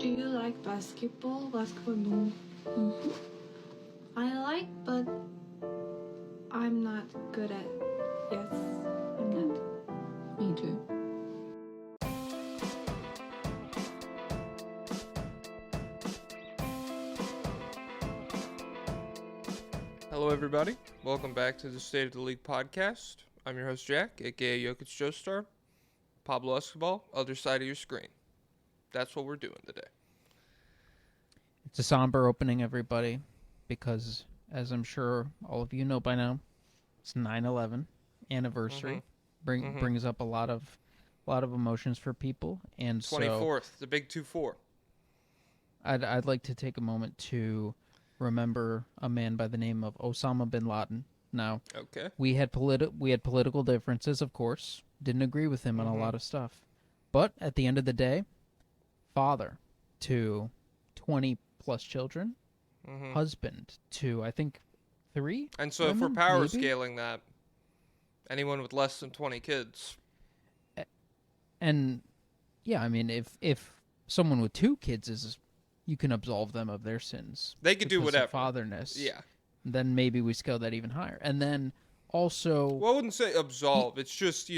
Do you like basketball? Basketball, no. Mm-hmm. I like, but I'm not good at. Yes, I'm not. Me too. Hello, everybody. Welcome back to the State of the League podcast. I'm your host, Jack, aka Joestar. Pablo Escobar, other side of your screen. That's what we're doing today. It's a somber opening, everybody, because, as I'm sure all of you know by now, it's 9/11 anniversary. Brings up a lot of emotions for people, and 24th, the big 2-4. I'd like to take a moment to remember a man by the name of Osama bin Laden. Now, Okay. we had political differences, of course. Didn't agree with him on a lot of stuff, but at the end of the day, father to 20 plus children, husband to I think 3. And so women, if we're power maybe? scaling that, anyone with less than 20 kids. And yeah, I mean, if someone with 2 kids is, you can absolve them of their sins. They could do because whatever. of fatherness. Yeah. Then maybe we scale that even higher. And then also, Well, I wouldn't say absolve. It's just,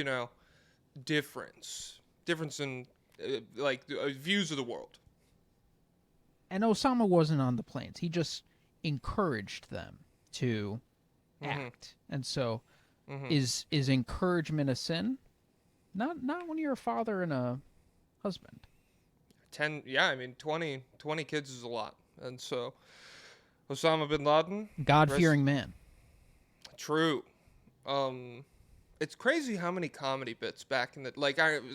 difference. Difference in, views of the world. and Osama wasn't on the planes. He just encouraged them to act. And so, is encouragement a sin? Not when you're a father and a husband. 20 kids is a lot. And so, Osama bin Laden. God-fearing man. True. It's crazy how many comedy bits back in the,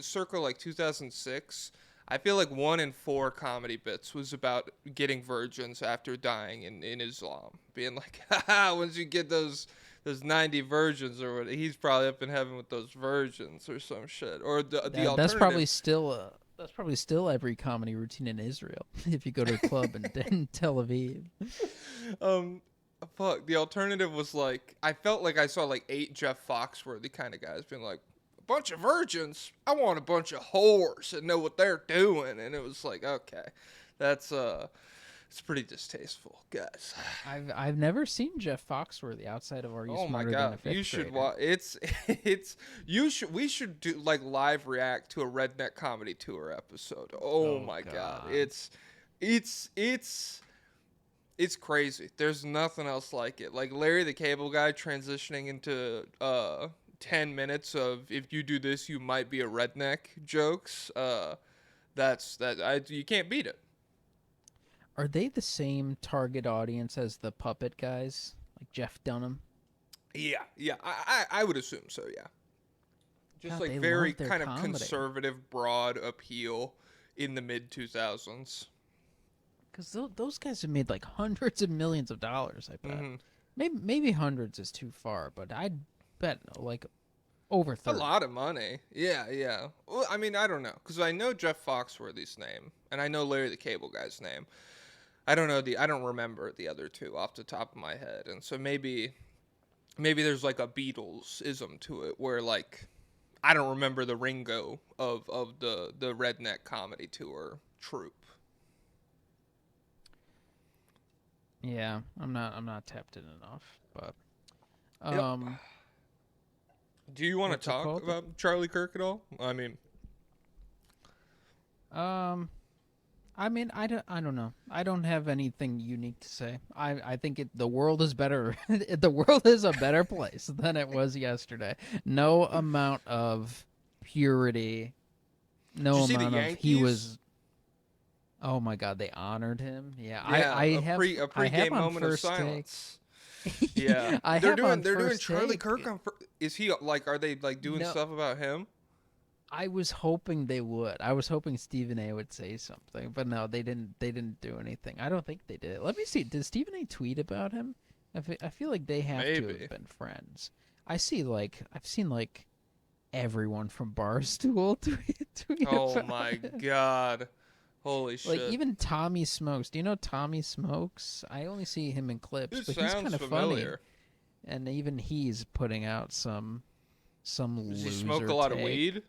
circa 2006, I feel like 1 in 4 comedy bits was about getting virgins after dying in Islam. Being like, haha, once you get those 90 virgins or what, he's probably up in heaven with those virgins or some shit. Or the alternative. That's probably still every comedy routine in Israel. If you go to a club in Tel Aviv. Fuck. The alternative was I felt like I saw 8 Jeff Foxworthy kind of guys being like, a bunch of virgins. I want a bunch of whores that know what they're doing. And it was like, okay, that's it's pretty distasteful, guys. I've never seen Jeff Foxworthy outside of Are You Smarter Than a Fifth You should Grader? watch. We should do live react to a redneck comedy tour episode. Oh my god. It's crazy. There's nothing else like it. Like Larry the Cable Guy transitioning into 10 minutes of if you do this you might be a redneck jokes. You can't beat it. Are they the same target audience as the puppet guys, like Jeff Dunham? Yeah. I would assume so, yeah. Just God, they very love their kind of comedy. conservative, broad appeal in the mid-2000s. Because those guys have made hundreds of millions of dollars, I bet. Maybe hundreds is too far, but I'd bet over 30. A lot of money. Yeah. Well, I mean, I don't know. Because I know Jeff Foxworthy's name, and I know Larry the Cable Guy's name. I don't remember the other two off the top of my head. And so maybe there's a Beatles-ism to it where I don't remember the Ringo of the redneck comedy tour troupe. Yeah, I'm not tapped in enough, but Yep. Do you want to talk about Charlie Kirk at all? I mean, I don't know. I don't have anything unique to say. I think the world is better. The world is a better place than it was yesterday. No amount of purity. No amount of he was. Oh my God! They honored him. Yeah, I have a pre-game moment of silence. Yeah, they're doing Charlie Kirk on. Is he are they doing stuff about him? I was hoping they would. I was hoping Stephen A. would say something, but no, they didn't. They didn't do anything. I don't think they did. Let me see. Did Stephen A. tweet about him? I feel like they have to have been friends. I've seen everyone from Barstool tweet. Oh about my it. God. Holy shit. Even Tommy Smokes. Do you know Tommy Smokes? I only see him in clips, It but he's kind of familiar. funny. And even he's putting out some Does loser he smoke a lot of take. weed?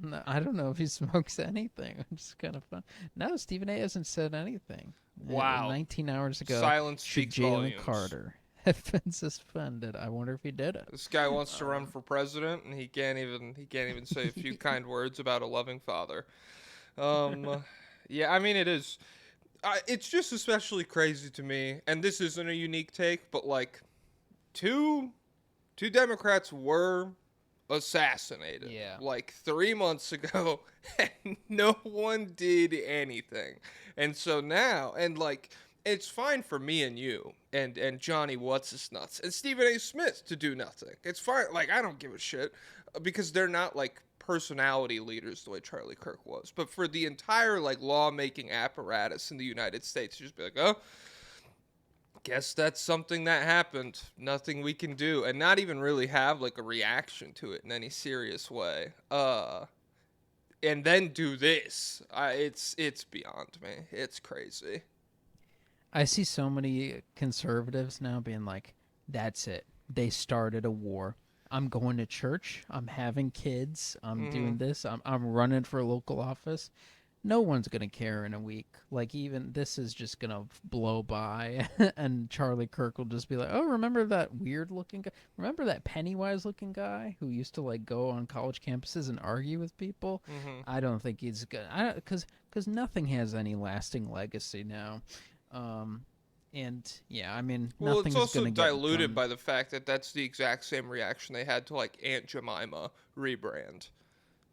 No, I don't know if he smokes anything. It's kind of fun. No, Stephen A. hasn't said anything. Wow. 19 hours ago, Silence should speaks Jalen volumes. Carter have been suspended? I wonder if he did it. This guy wants to run for president, and he can't even say a few kind words about a loving father. Yeah, I mean it is. It's just especially crazy to me, and this isn't a unique take, but like, two Democrats were assassinated like 3 months ago, and no one did anything. And so now, and like, it's fine for me and you and Johnny What's His Nuts and Stephen A. Smith to do nothing. It's fine. Like, I don't give a shit because they're not like personality leaders the way Charlie Kirk was. But for the entire like lawmaking apparatus in the United States, just be like, oh, guess that's something that happened. Nothing we can do, and not even really have like a reaction to it in any serious way. And then do this. It's beyond me. It's crazy. I see so many conservatives now being like, that's it. They started a war. I'm going to church. I'm having kids. I'm doing this. I'm running for local office. No one's going to care in a week. Like, even this is just going to blow by. And Charlie Kirk will just be like, oh, remember that weird looking guy? Remember that Pennywise looking guy who used to like go on college campuses and argue with people? I don't think he's good. Because nothing has any lasting legacy now. And yeah, I mean, well, nothing it's also is diluted by the fact that that's the exact same reaction they had to like Aunt Jemima rebrand.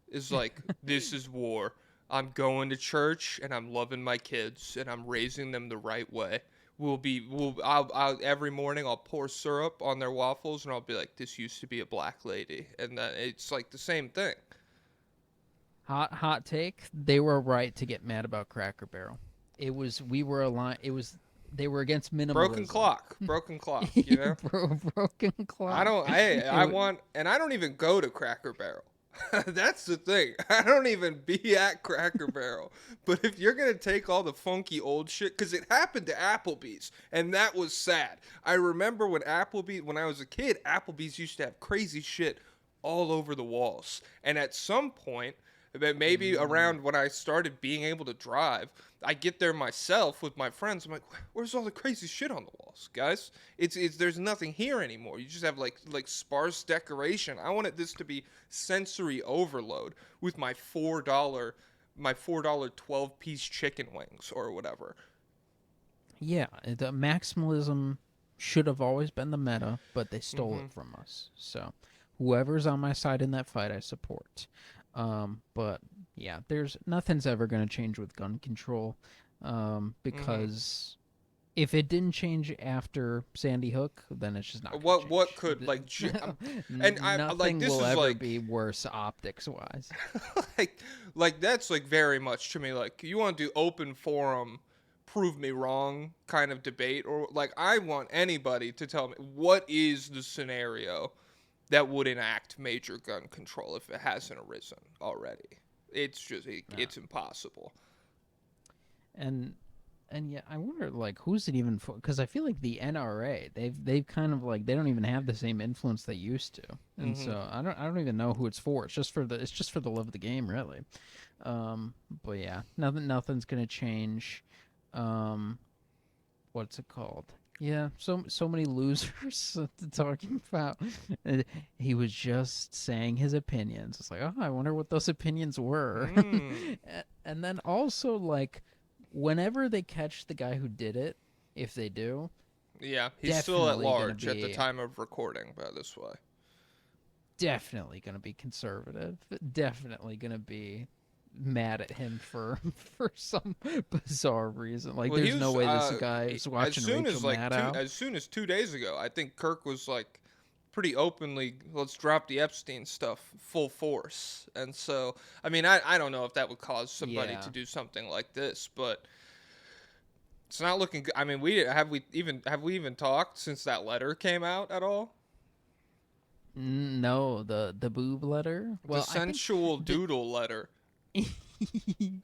Is like, this is war. I'm going to church and I'm loving my kids and I'm raising them the right way. I'll every morning I'll pour syrup on their waffles and I'll be like, this used to be a black lady, and then it's like the same thing. Hot take. They were right to get mad about Cracker Barrel. We were aligned. They were against minimalism. Broken clock. You know, broken clock. I don't even go to Cracker Barrel. That's the thing. I don't even be at Cracker Barrel. But if you're going to take all the funky old shit, because it happened to Applebee's, and that was sad. I remember when I was a kid, Applebee's used to have crazy shit all over the walls. And at some point, that maybe around when I started being able to drive, I get there myself with my friends. I'm like, where's all the crazy shit on the walls, guys? It's there's nothing here anymore. You just have like sparse decoration. I wanted this to be sensory overload with my $4 12-piece chicken wings or whatever. Yeah, the maximalism should have always been the meta, but they stole it from us. So whoever's on my side in that fight, I support. But yeah, nothing's ever going to change with gun control, because if it didn't change after Sandy Hook, then it's just not. What could like, and I like this will is ever like be worse optics wise. like that's like very much to me like you want to do open forum, prove me wrong kind of debate, or like I want anybody to tell me what is the scenario that would enact major gun control if it hasn't arisen already. It's just it's impossible. And yeah, I wonder like who's it even for? Because I feel like the NRA they've kind of like they don't even have the same influence they used to, and so I don't even know who it's for. It's just for the love of the game, really. But yeah, nothing's gonna change. What's it called? Yeah, so many losers talking about. He was just saying his opinions. It's like, oh, I wonder what those opinions were. And then also, like, whenever they catch the guy who did it, if they do, yeah, he's still at large at the time of recording. By this way, definitely gonna be conservative. Definitely gonna be mad at him for some bizarre reason. Like, there's no way this guy is watching Rachel Maddow. As soon as 2 days ago, I think Kirk was like pretty openly, let's drop the Epstein stuff full force. And so, I mean, I don't know if that would cause somebody to do something like this, but it's not looking good. I mean, have we even talked since that letter came out at all? No, the boob letter. Well, the sensual doodle letter. He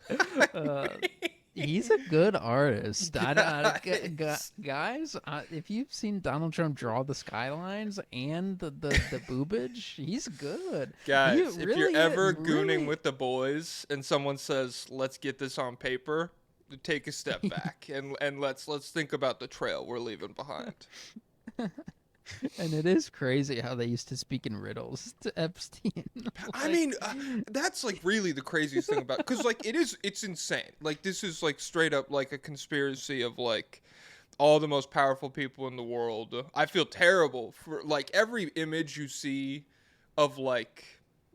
He's a good artist. Guys. Guys, if you've seen Donald Trump draw the skylines and the boobage, he's good. Guys, He if really you're ever really- gooning with the boys and someone says, "Let's get this on paper," take a step back and let's think about the trail we're leaving behind. And it is crazy how they used to speak in riddles to Epstein. I mean, that's like really the craziest thing about, because like it's insane. Like this is like straight up like a conspiracy of like all the most powerful people in the world. I feel terrible for like every image you see of like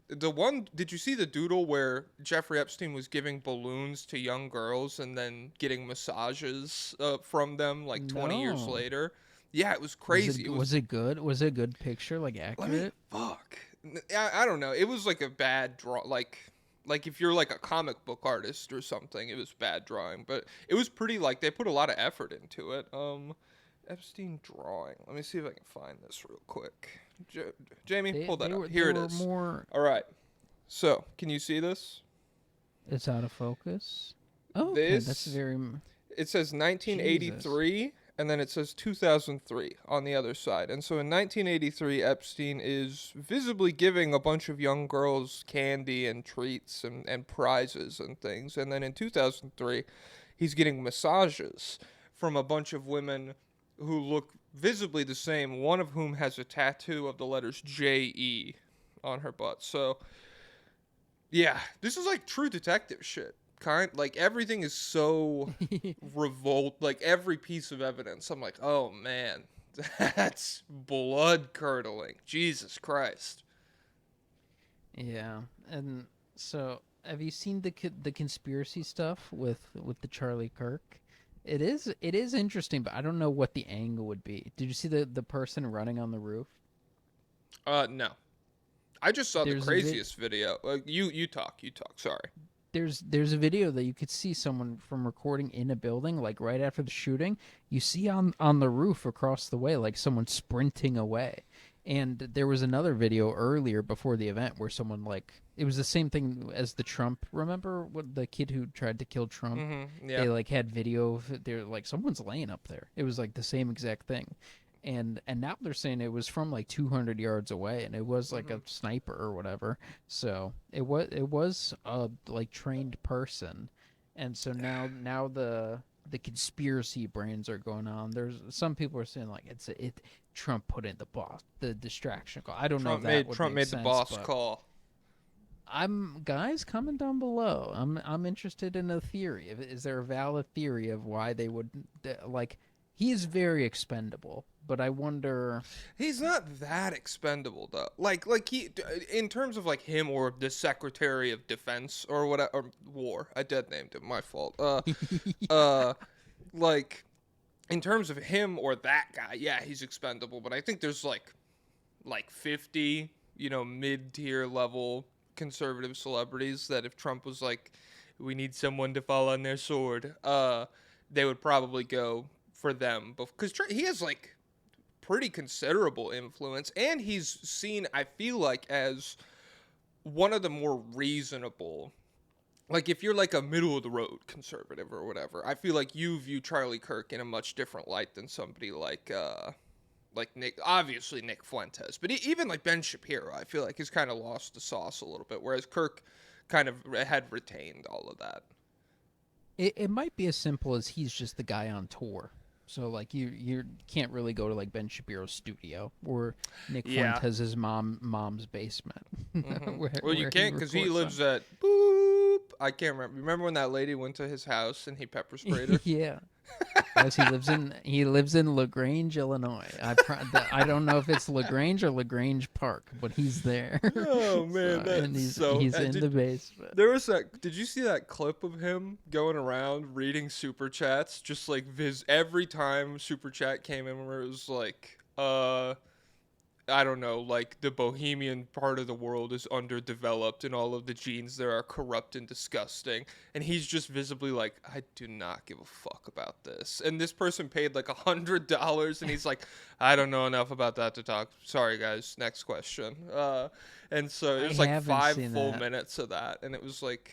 the one. Did you see the doodle where Jeffrey Epstein was giving balloons to young girls and then getting massages from them like 20 years No. later? Yeah, it was crazy. Was it good? Was it a good picture? Like Let me accurate? fuck. I don't know. It was like a bad draw. Like if you're like a comic book artist or something, it was bad drawing. But it was pretty. Like they put a lot of effort into it. Epstein drawing. Let me see if I can find this real quick. Jamie, pull that up. Here it is. More. All right. So, can you see this? It's out of focus. Oh, okay. That's very. It says 1983. And then it says 2003 on the other side. And so in 1983, Epstein is visibly giving a bunch of young girls candy and treats and prizes and things. And then in 2003, he's getting massages from a bunch of women who look visibly the same, one of whom has a tattoo of the letters J-E on her butt. So, yeah, this is like true detective shit. Like everything is so like every piece of evidence I'm like, oh man, that's blood curdling. Jesus Christ. Yeah, and so have you seen the conspiracy stuff with the Charlie Kirk? It is interesting, but I don't know what the angle would be. Did you see the person running on the roof? No, I just saw There's the craziest video. You talk. Sorry. There's a video that you could see someone from recording in a building, like right after the shooting. You see on the roof across the way, like someone sprinting away. And there was another video earlier before the event where someone it was the same thing as the Trump. Remember what the kid who tried to kill Trump? Mm-hmm, yeah. They like had video of it. They're like, someone's laying up there. It was like the same exact thing. And now they're saying it was from like 200 yards away, and it was like a sniper or whatever. So it was a like trained person, and so now the conspiracy brains are going on. There's some people are saying like Trump put in the distraction call. I don't know if that would Trump make made sense, the boss but call. Guys, comment down below. I'm interested in a theory. Is there a valid theory of why they would like? He is very expendable, but I wonder. He's not that expendable though. Like he, in terms of like him or the Secretary of Defense or whatever, or War. I dead named him. My fault. Like in terms of him or that guy, yeah, he's expendable. But I think there's like 50, mid-tier level conservative celebrities that if Trump was like, we need someone to fall on their sword, they would probably go for them, because he has like pretty considerable influence, and he's seen, I feel like, as one of the more reasonable. Like if you're like a middle of the road conservative or whatever, I feel like you view Charlie Kirk in a much different light than somebody like Nick, obviously Nick Fuentes, but even like Ben Shapiro, I feel like he's kind of lost the sauce a little bit, whereas Kirk kind of had retained all of that. It might be as simple as he's just the guy on tour. So like you can't really go to like Ben Shapiro's studio or Nick Fuentes' mom's basement. Mm-hmm. Well, you can't because he lives at I can't remember. Remember when that lady went to his house and he pepper sprayed her? Yeah. Yes, he lives in LaGrange, Illinois. I don't know if it's LaGrange or LaGrange Park, but he's there. Oh man, he's in the basement. There was that. Did you see that clip of him going around reading super chats? Just like every time super chat came in, where it was like, I don't know, like the Bohemian part of the world is underdeveloped and all of the genes there are corrupt and disgusting. And he's just visibly like, I do not give a fuck about this. And this person paid like $100 and he's like, I don't know enough about that to talk. Sorry guys, next question. And so it was like 5 full minutes of that. And it was like,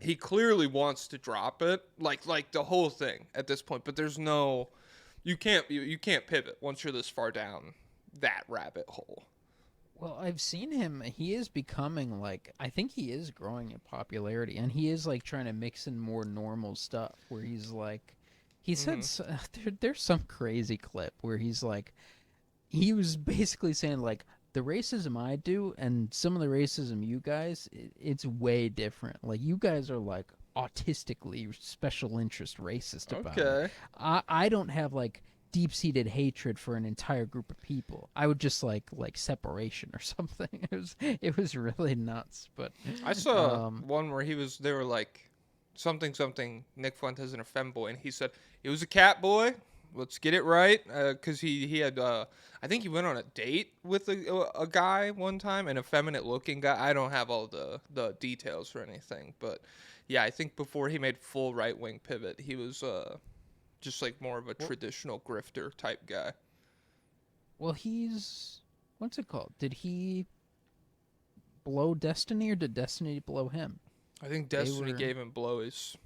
he clearly wants to drop it, like the whole thing at this point. But there's no, you can't pivot once you're this far down that rabbit hole. Well, I've seen him. He is becoming like, I think he is growing in popularity, and he is like trying to mix in more normal stuff. Where he's like, he said there's some crazy clip where he's like, he was basically saying like, the racism I do and some of the racism you guys, it's way different. Like, you guys are like autistically special interest racist about it. I don't have like deep-seated hatred for an entire group of people. I would just like separation or something. It was really nuts. But I saw one where they were like something Nick Fuentes and a femboy, and he said it was a cat boy. Let's get it right, because he had I think he went on a date with a guy one time, an effeminate looking guy. I don't have all the details or anything, but yeah, I think before he made full right wing pivot, he was just like more of a traditional grifter type guy. Well, he's, what's it called? Did he blow Destiny, or did Destiny blow him? I think Destiny gave him blowies.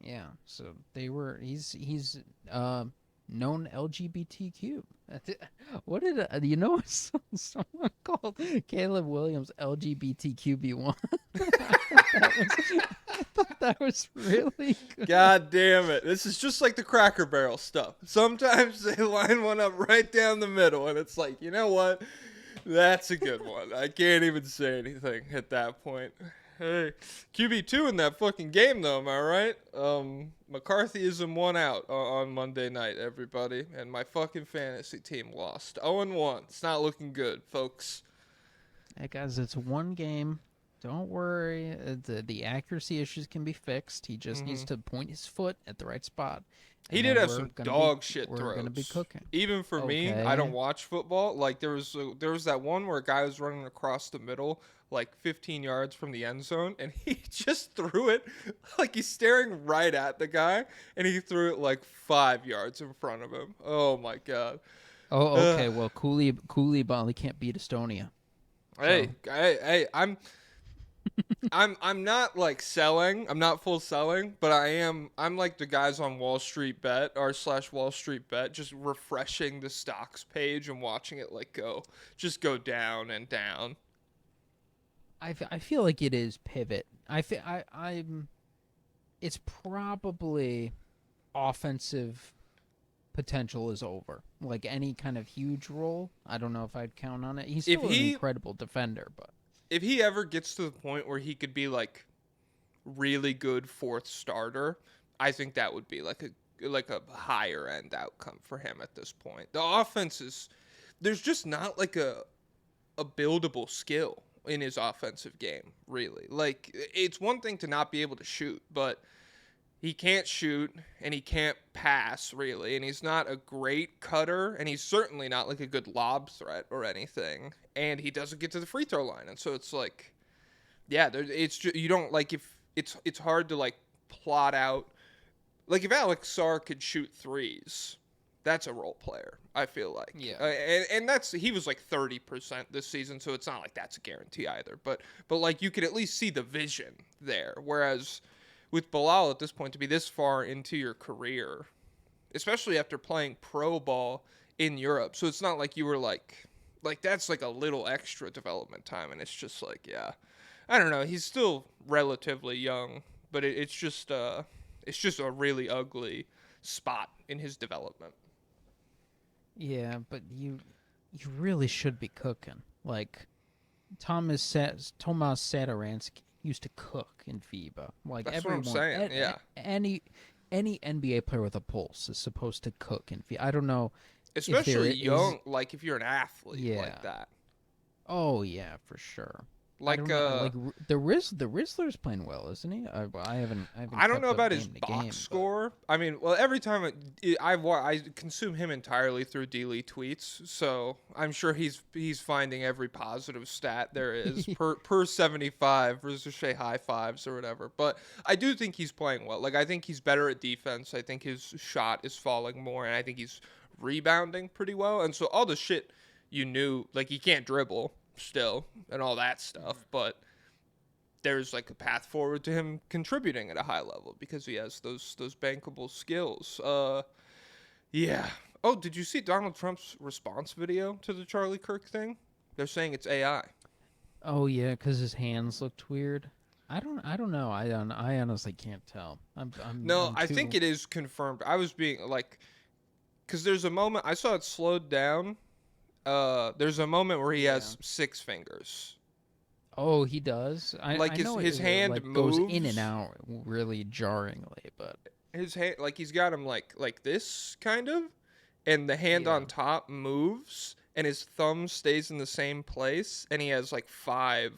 Yeah, so he's known LGBTQ. What did you know? Someone called Caleb Williams LGBTQB1. I thought that was really good. God damn it! This is just like the Cracker Barrel stuff. Sometimes they line one up right down the middle, and it's like, you know what? That's a good one. I can't even say anything at that point. Hey, QB2 in that fucking game, though, am I right? McCarthyism won out on Monday night, everybody. And my fucking fantasy team lost. 0-1. It's not looking good, folks. Hey, guys, it's one game. Don't worry. The accuracy issues can be fixed. He just needs to point his foot at the right spot. He did have some dog shit throws. We're going to be cooking. Even for me, I don't watch football. Like, there was that one where a guy was running across the middle, like 15 yards from the end zone, and he just threw it like he's staring right at the guy, and he threw it like 5 yards in front of him. Oh my god. Oh, okay. Well, Koulibaly can't beat Estonia. Hey, I'm not like selling. I'm not full selling, but I'm like the guys on Wall Street Bet /Wall Street Bet, just refreshing the stocks page and watching it like go down and down. I feel like it is pivot. It's probably offensive potential is over. Like any kind of huge role, I don't know if I'd count on it. He's still an incredible defender, but if he ever gets to the point where he could be like really good fourth starter, I think that would be like a higher end outcome for him at this point. The offense there's just not like a buildable skill in his offensive game, really. Like, it's one thing to not be able to shoot, but he can't shoot and he can't pass, really, and he's not a great cutter, and he's certainly not like a good lob threat or anything, and he doesn't get to the free throw line. And so it's like, yeah, it's just, you don't like, if it's hard to like plot out, like if Alex Sarr could shoot threes, that's a role player, I feel like. Yeah. And he was like 30% this season, so it's not like that's a guarantee either. But like you could at least see the vision there. Whereas with Bilal at this point, to be this far into your career, especially after playing pro ball in Europe, so it's not like you were like that's like a little extra development time, and it's just like, yeah, I don't know. He's still relatively young, but it's just a really ugly spot in his development. Yeah, but you really should be cooking. Like Tomas Satoransky used to cook in FIBA. Like that's everyone, what I'm saying. Yeah. Any NBA player with a pulse is supposed to cook in FIBA. I don't know. Especially young, like if you're an athlete like that. Oh yeah, for sure. Like the Rizzler's playing well, isn't he? I don't know about his box score. I mean, well, every time I consume him entirely through D-Lee tweets, so I'm sure he's finding every positive stat there is per 75 versus say high fives or whatever. But I do think he's playing well. Like, I think he's better at defense. I think his shot is falling more, and I think he's rebounding pretty well. And so all the shit you knew, like, he can't dribble still and all that stuff, but there's like a path forward to him contributing at a high level because he has those bankable skills. Yeah. Oh, did you see Donald Trump's response video to the Charlie Kirk thing? They're saying it's AI. Oh yeah, because his hands looked weird. I don't know. I honestly can't tell. No, I'm I too... think it is confirmed. I was being like, because there's a moment I saw it slowed down. There's a moment where he has 6 fingers. Oh, he does. Like I know his it, hand like, moves goes in and out really jarringly, but his hand, like he's got him like this kind of, and the hand on top moves, and his thumb stays in the same place, and he has like five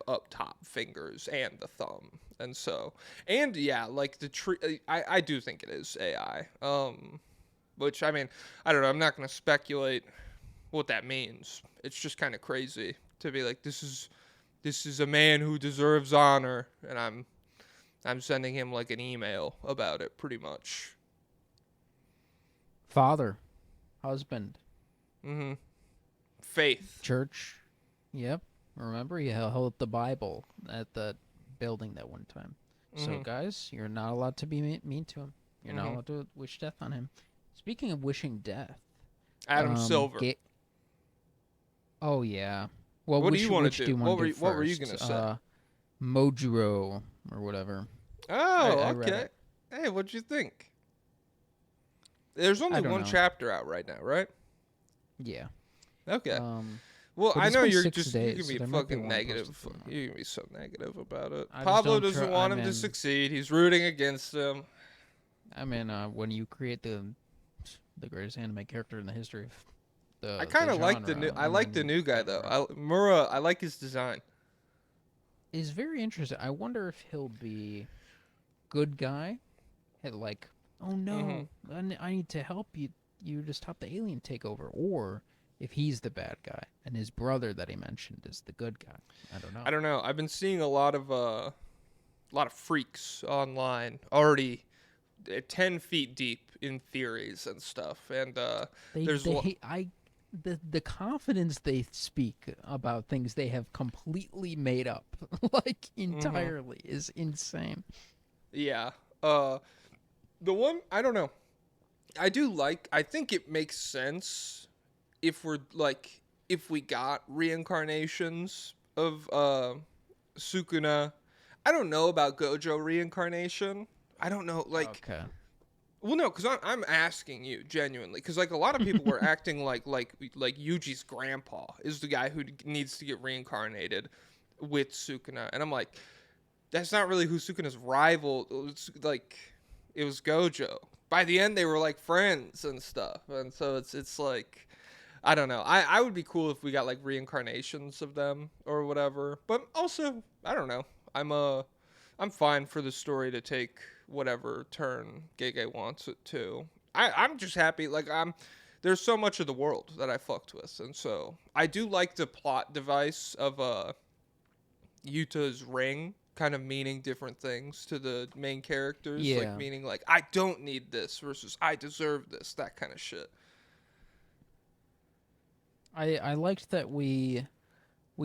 up top fingers and the thumb, and so like the tree. I do think it is AI. Which I mean, I don't know. I'm not gonna speculate what that means. It's just kind of crazy to be like, this is a man who deserves honor, and I'm sending him like an email about it, pretty much. father, husband, Faith. church. Yep. Remember, he held up the Bible at the building that one time. So, guys, you're not allowed to be mean to him. You're not allowed to wish death on him. Speaking of wishing death, Adam Silver. Oh yeah. Well, what do you want to do? What were you gonna say? Mojuro or whatever. Oh, I read okay. it. Hey, what'd you think? There's only one chapter out right now, right? Yeah. Okay. Well, but I know you're 6 just days, you're so gonna be there might be fucking one negative. posted tomorrow. You're gonna be so negative about it. I just Pablo don't doesn't want him to succeed. He's rooting against him. I mean, when you create the greatest anime character in the history of I kind of like the new. I like the new guy though. Mura. I like his design. Is very interesting. I wonder if he'll be good guy, like, oh no, I need to help you to stop the alien takeover, or if he's the bad guy and his brother that he mentioned is the good guy. I don't know. I've been seeing a lot of freaks online already, 10 feet deep in theories and stuff, and the confidence they speak about things they have completely made up, like entirely, is insane. Yeah. The one, I don't know. I think it makes sense if we got reincarnations of Sukuna. I don't know about Gojo reincarnation. I don't know, like. Okay. Well, no, because I'm asking you genuinely, because like a lot of people were acting like Yuji's grandpa is the guy who needs to get reincarnated with Sukuna, and I'm like, that's not really who Sukuna's rival. It was Gojo. By the end, they were like friends and stuff, and so it's like, I don't know. I would be cool if we got like reincarnations of them or whatever, but also I don't know. I'm fine for the story to take whatever turn Gege wants it to. I'm just happy. Like there's so much of the world that I fucked with, and so I do like the plot device of Yuta's ring kind of meaning different things to the main characters. Yeah. Like meaning like I don't need this versus I deserve this, that kind of shit. I liked that we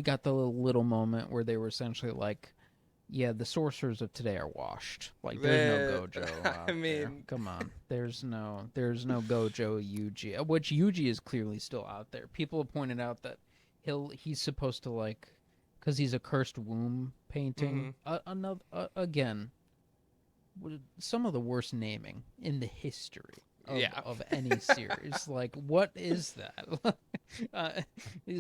got the little moment where they were essentially like, yeah, the sorcerers of today are washed. Like, there's no Gojo out there. Come on. There's no Gojo Yuji, which Yuji is clearly still out there. People have pointed out that he's supposed to, like, because he's a cursed womb painting. Again, some of the worst naming in the history of any series. Like, what is that?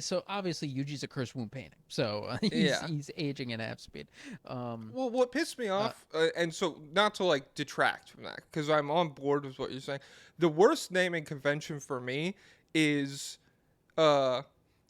So obviously Yuji's a cursed womb painting, so he's aging at half speed. Well, what pissed me off, and so not to like detract from that, because I'm on board with what you're saying. The worst naming convention for me is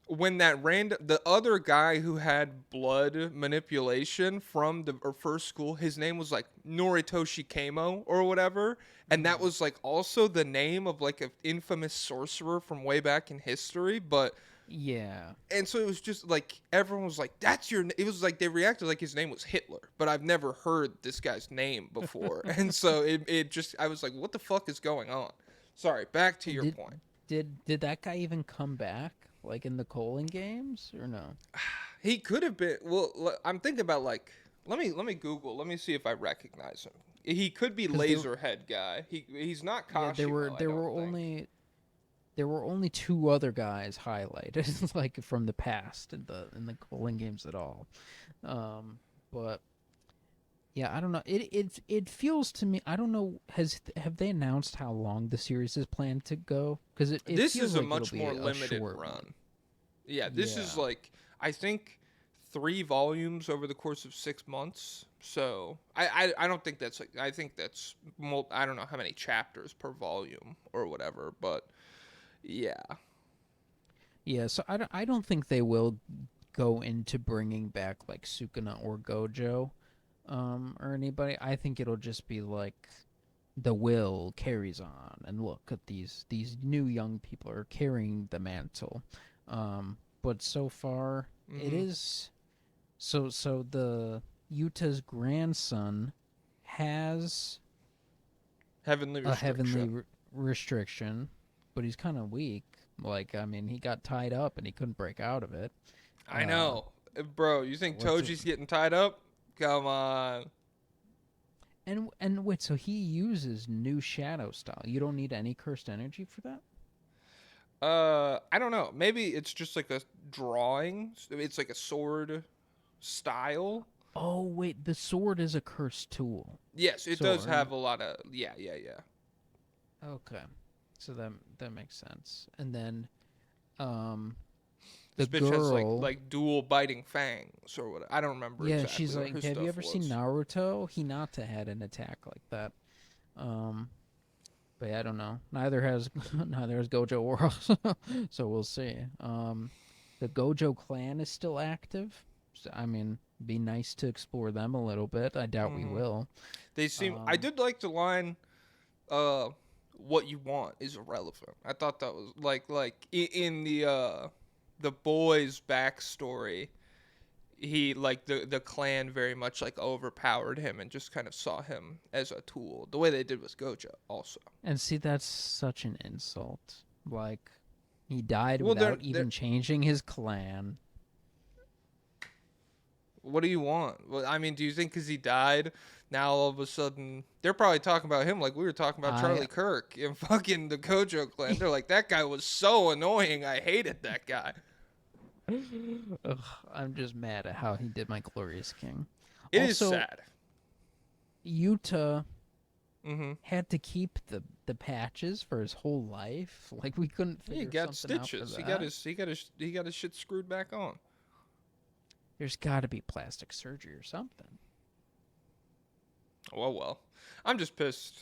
when the other guy who had blood manipulation from the first school, his name was like Noritoshi Kamo or whatever, and that was like also the name of like an infamous sorcerer from way back in history, but yeah. And so it was just like everyone was like, "That's your." It was like they reacted like his name was Hitler, but I've never heard this guy's name before, and so it just I was like, "What the fuck is going on?" Sorry, back to your point. Did that guy even come back, like in the Colon games, or no? He could have been. Well, I'm thinking about like. Let me Google. Let me see if I recognize him. He could be 'Cause there- Laserhead guy. He's not Yeah, Kashimo. I there don't were think. only two other guys highlighted like from the past in the Colin games at all. But yeah, I don't know. It feels to me. I don't know. Have they announced how long the series is planned to go? Because it This feels is a like much it'll be more a limited short run. one. Yeah, this is Yeah. like I think 3 volumes over the course of 6 months. So I don't think that's like I think that's I don't know how many chapters per volume or whatever, but yeah. Yeah, so I don't think they will go into bringing back like Sukuna or Gojo, or anybody. I think it'll just be like the will carries on, and look at these new young people are carrying the mantle. But so far, it Mhm. is so the Yuta's grandson has Heavenly a heavenly restriction. restriction, but he's kind of weak. Like, I mean, he got tied up and he couldn't break out of it. I Uh, know. Bro, you think what's it? Toji's getting tied up? Come on. And wait, so he uses new shadow style. You don't need any cursed energy for that? I don't know. Maybe it's just like a drawing. It's like a sword style. Oh, wait, the sword is a cursed tool. Yes, it So, does have a lot of yeah. okay. So that makes sense. And then um the This bitch has like girl, like dual biting fangs or what. I don't remember yeah, exactly she's what like, her have you stuff ever seen was. Naruto? Hinata had an attack like that. Um but yeah, I don't know. Neither has neither has Gojo Oro. So we'll see. The Gojo clan is still active. So, I mean, be nice to explore them a little bit. I doubt we Hmm. will. They seem. I Um, did like the line. Uh, what you want is irrelevant. I thought that was in the boy's backstory. He like the clan very much like overpowered him and just kind of saw him as a tool. The way they did with Gojo also. and see, that's such an insult. Like, he died Well, without they're even changing his clan. what do you want? Well, I mean, do you think because he died, now all of a sudden they're probably talking about him like we were talking about I Charlie Kirk and fucking the Gojo clan? They're like that guy was so annoying. I hated that guy. Ugh, I'm just mad at how he did my Glorious King. It is Also, sad. Yuta Mm-hmm. had to keep the patches for his whole life. Like, we couldn't He figure got something out for stitches. that. He got his shit screwed back on. There's got to be plastic surgery or something. Well. I'm just pissed.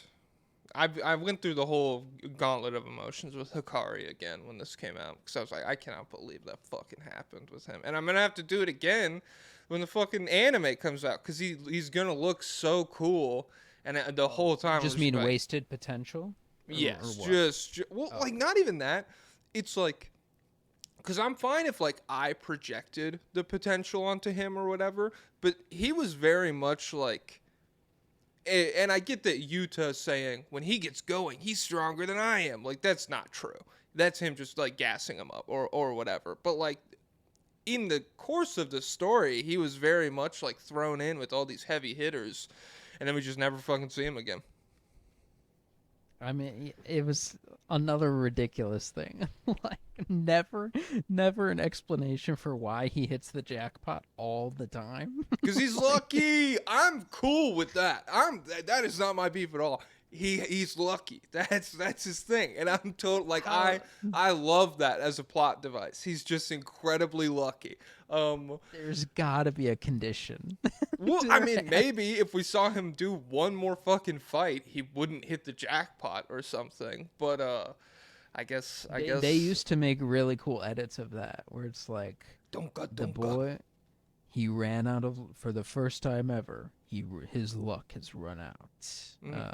I went through the whole gauntlet of emotions with Hikari again when this came out because I was like, I cannot believe that fucking happened with him, and I'm gonna have to do it again when the fucking anime comes out because he's gonna look so cool, and the whole time You I'm just just mean like, wasted potential? Or yes, what? well, Oh. like not even that. It's like because I'm fine if like I projected the potential onto him or whatever, but he was very much like. And I get that Yuta saying when he gets going, he's stronger than I am. Like that's not true. That's him just like gassing him up or whatever. But like in the course of the story, he was very much like thrown in with all these heavy hitters, and then we just never fucking see him again. I mean, it was another ridiculous thing. Like, never an explanation for why he hits the jackpot all the time. Cause he's lucky. I'm cool with that. That is not my beef at all. He's lucky. That's his thing, and I'm told like How I love that as a plot device. He's just incredibly lucky. there's got to be a condition. Well, I mean, maybe if we saw him do one more fucking fight, he wouldn't hit the jackpot or something. But I guess They used to make really cool edits of that, where it's like don't got the boy, he ran out of for the first time ever. His luck has run out.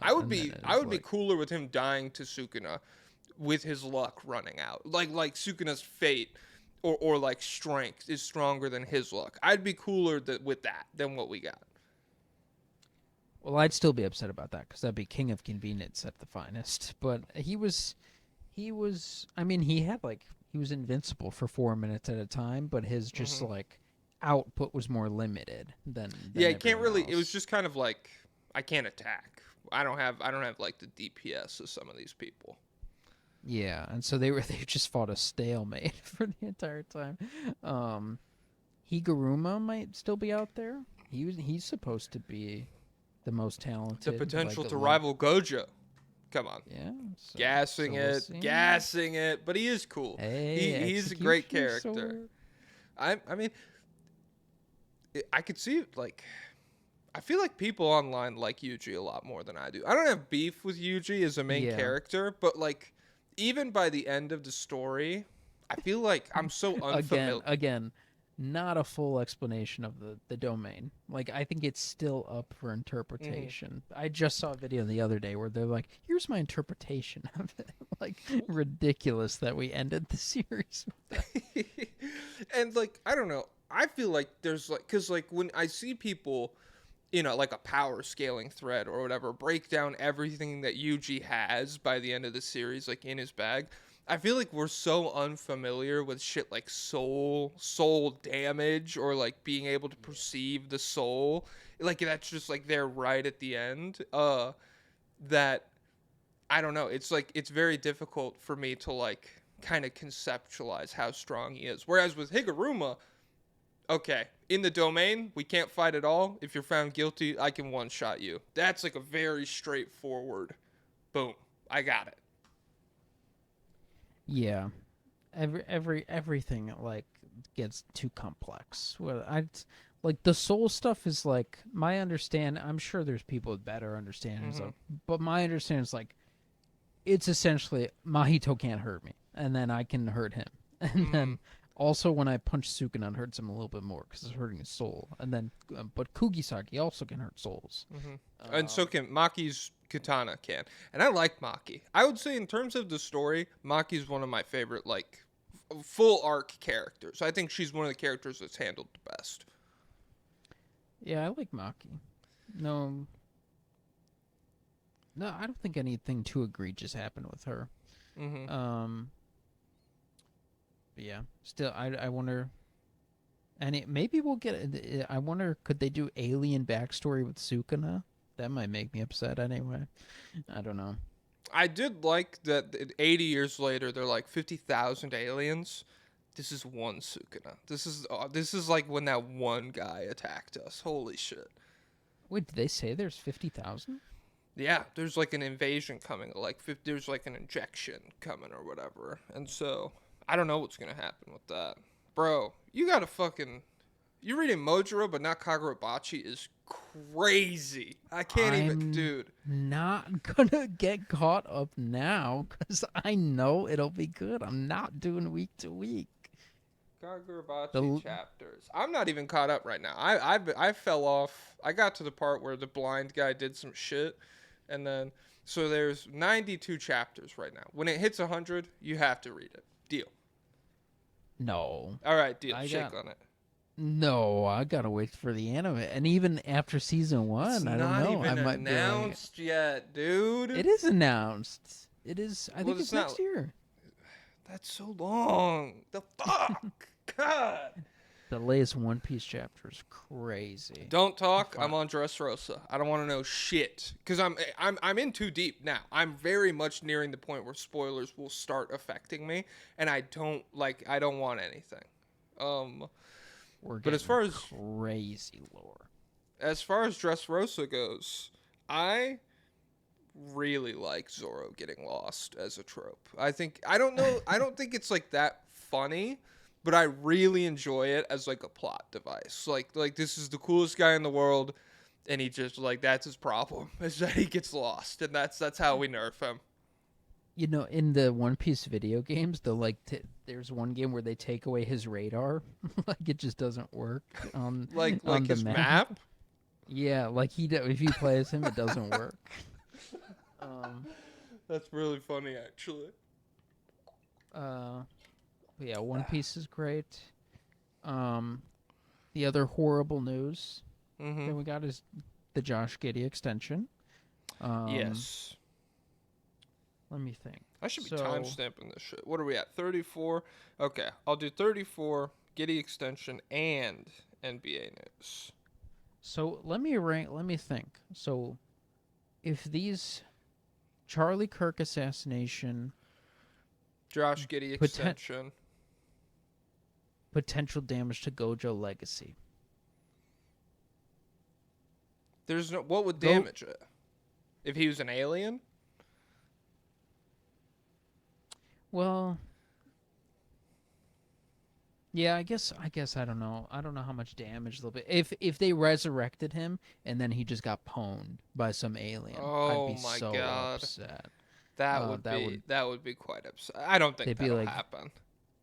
I would And be then I it's would be like, cooler with him dying to Sukuna with his luck running out. Like Sukuna's fate or like strength is stronger than his luck. I'd be cooler with that than what we got. well, I'd still be upset about that because that'd be king of convenience at the finest. But he was. I mean, he was invincible for 4 minutes at a time, but his just Mhm. like output was more limited than Yeah, you can't everyone really. It was else. just kind of like I can't attack. I don't have like the DPS of some of these people. Yeah, and so they just fought a stalemate for the entire time. Higuruma might still be out there. He's supposed to be the most The talented. potential like, to elite. rival Gojo. Come on. Yeah, so, Gassing so we'll it, see. gassing it, but he is cool. Hey, He's a great executioner character. sword. I mean, I could see like I feel like people online like Yuji a lot more than I do. I don't have beef with Yuji as a main Yeah. character, but like even by the end of the story, I feel like I'm so unfamiliar. Again, not a full explanation of the domain. Like, I think it's still up for interpretation. I just saw a video the other day where they're like, "Here's my interpretation of it." Like, ridiculous that we ended the series with that. And like I don't know, I feel like there's like because like when I see people like a power scaling thread or whatever break down everything that Yuji has by the end of the series like in his bag, I feel like we're so unfamiliar with shit like soul damage or like being able to perceive the soul, like that's just like there right at the end, that I don't know, it's like it's very difficult for me to like kind of conceptualize how strong he is. Whereas with Higuruma, okay, in the domain, we can't fight at all. If you're found guilty, I can one-shot you. That's like a very straightforward, boom, I got it. Yeah, everything like gets too complex. Well, like the soul stuff is like my understand. I'm sure there's people with better understandings of, but my understanding is like it's essentially Mahito can't hurt me, and then I can hurt him, and then also when I punch Sukuna, it hurts him a little bit more because it's hurting his soul, and then but Kugisaki also can hurt souls. And so can Maki's katana can. And I like Maki. I would say in terms of the story, Maki's one of my favorite like full arc characters. I think she's one of the characters that's handled the best. Yeah, I like Maki. No, I don't think anything too egregious happened with her. But yeah, still, I wonder. And maybe we'll get. I wonder, could they do alien backstory with Sukuna? That might make me upset anyway. I don't know. I did like that 80 years later, they're like 50,000 aliens. This is one Sukuna. This is like when that one guy attacked us. Holy shit. Wait, did they say there's 50,000? Yeah, there's like an invasion coming. Like there's like an injection coming or whatever. And so I don't know what's gonna happen with that, bro. You gotta fucking. You're reading Mojuro, but not Kagurabachi is crazy. I can't even, dude. Not gonna get caught up now because I know it'll be good. I'm not doing week to week. Kagurabachi chapters. I'm not even caught up right now. I fell off. I got to the part where the blind guy did some shit, and then so there's 92 chapters right now. When it hits 100, you have to read it. Deal. No. All right, deal. Shake on it. No, I gotta wait for the anime, and even after season 1, I don't know. It's I not might even announced yet, dude. It is announced. It is. I think it's not next year. That's so long. The fuck, God. The latest One Piece chapter is crazy. Don't talk. I'm on Dressrosa. I don't want to know shit because I'm in too deep now. I'm very much nearing the point where spoilers will start affecting me, and I don't want anything. But as far as crazy lore, as far as Dressrosa goes, I really like Zoro getting lost as a trope. I don't think it's like that funny, but I really enjoy it as like a plot device. Like this is the coolest guy in the world, and he just like that's his problem is that he gets lost, and that's how we nerf him. You know, in the One Piece video games, there's one game where they take away his radar, like it just doesn't work on like on his map. Yeah, like if you play as him, it doesn't work. That's really funny, actually. But yeah, One Piece is great. The other horrible news that we got is the Josh Giddey extension. Yes. Let me think. I should be timestamping this shit. What are we at? 34? Okay, I'll do 34, Giddey extension, and NBA news. So let me think. So if these Charlie Kirk assassination, Josh Giddey extension. potential damage to Gojo legacy. There's no. What would damage it? If he was an alien? Well, yeah, I guess I don't know. I don't know how much damage they'll be. If they resurrected him and then he just got pwned by some alien, Oh I'd be my so God. upset. That would be quite upset. I don't think that'll happen.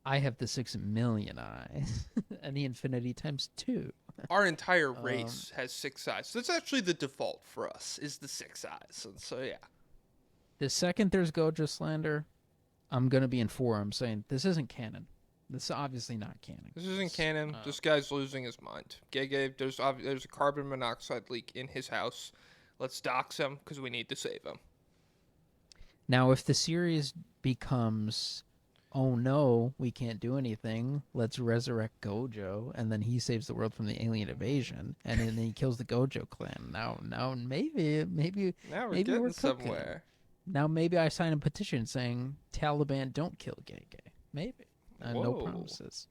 I have the 6 million eyes and the infinity times 2. Our entire race has 6 eyes. So that's actually the default for us, is the 6 eyes. And so yeah. The second there's Gojo slander, I'm gonna be in forums saying this isn't canon. This is obviously not canon. This isn't canon. This guy's losing his mind. Gege, there's a carbon monoxide leak in his house. Let's dox him because we need to save him. Now, if the series becomes, oh no, we can't do anything, let's resurrect Gojo, and then he saves the world from the alien invasion, and then he kills the Gojo clan. Now maybe Now we're maybe getting we're cooking. somewhere. Now maybe I sign a petition saying Taliban don't kill Gege. Maybe. No promises.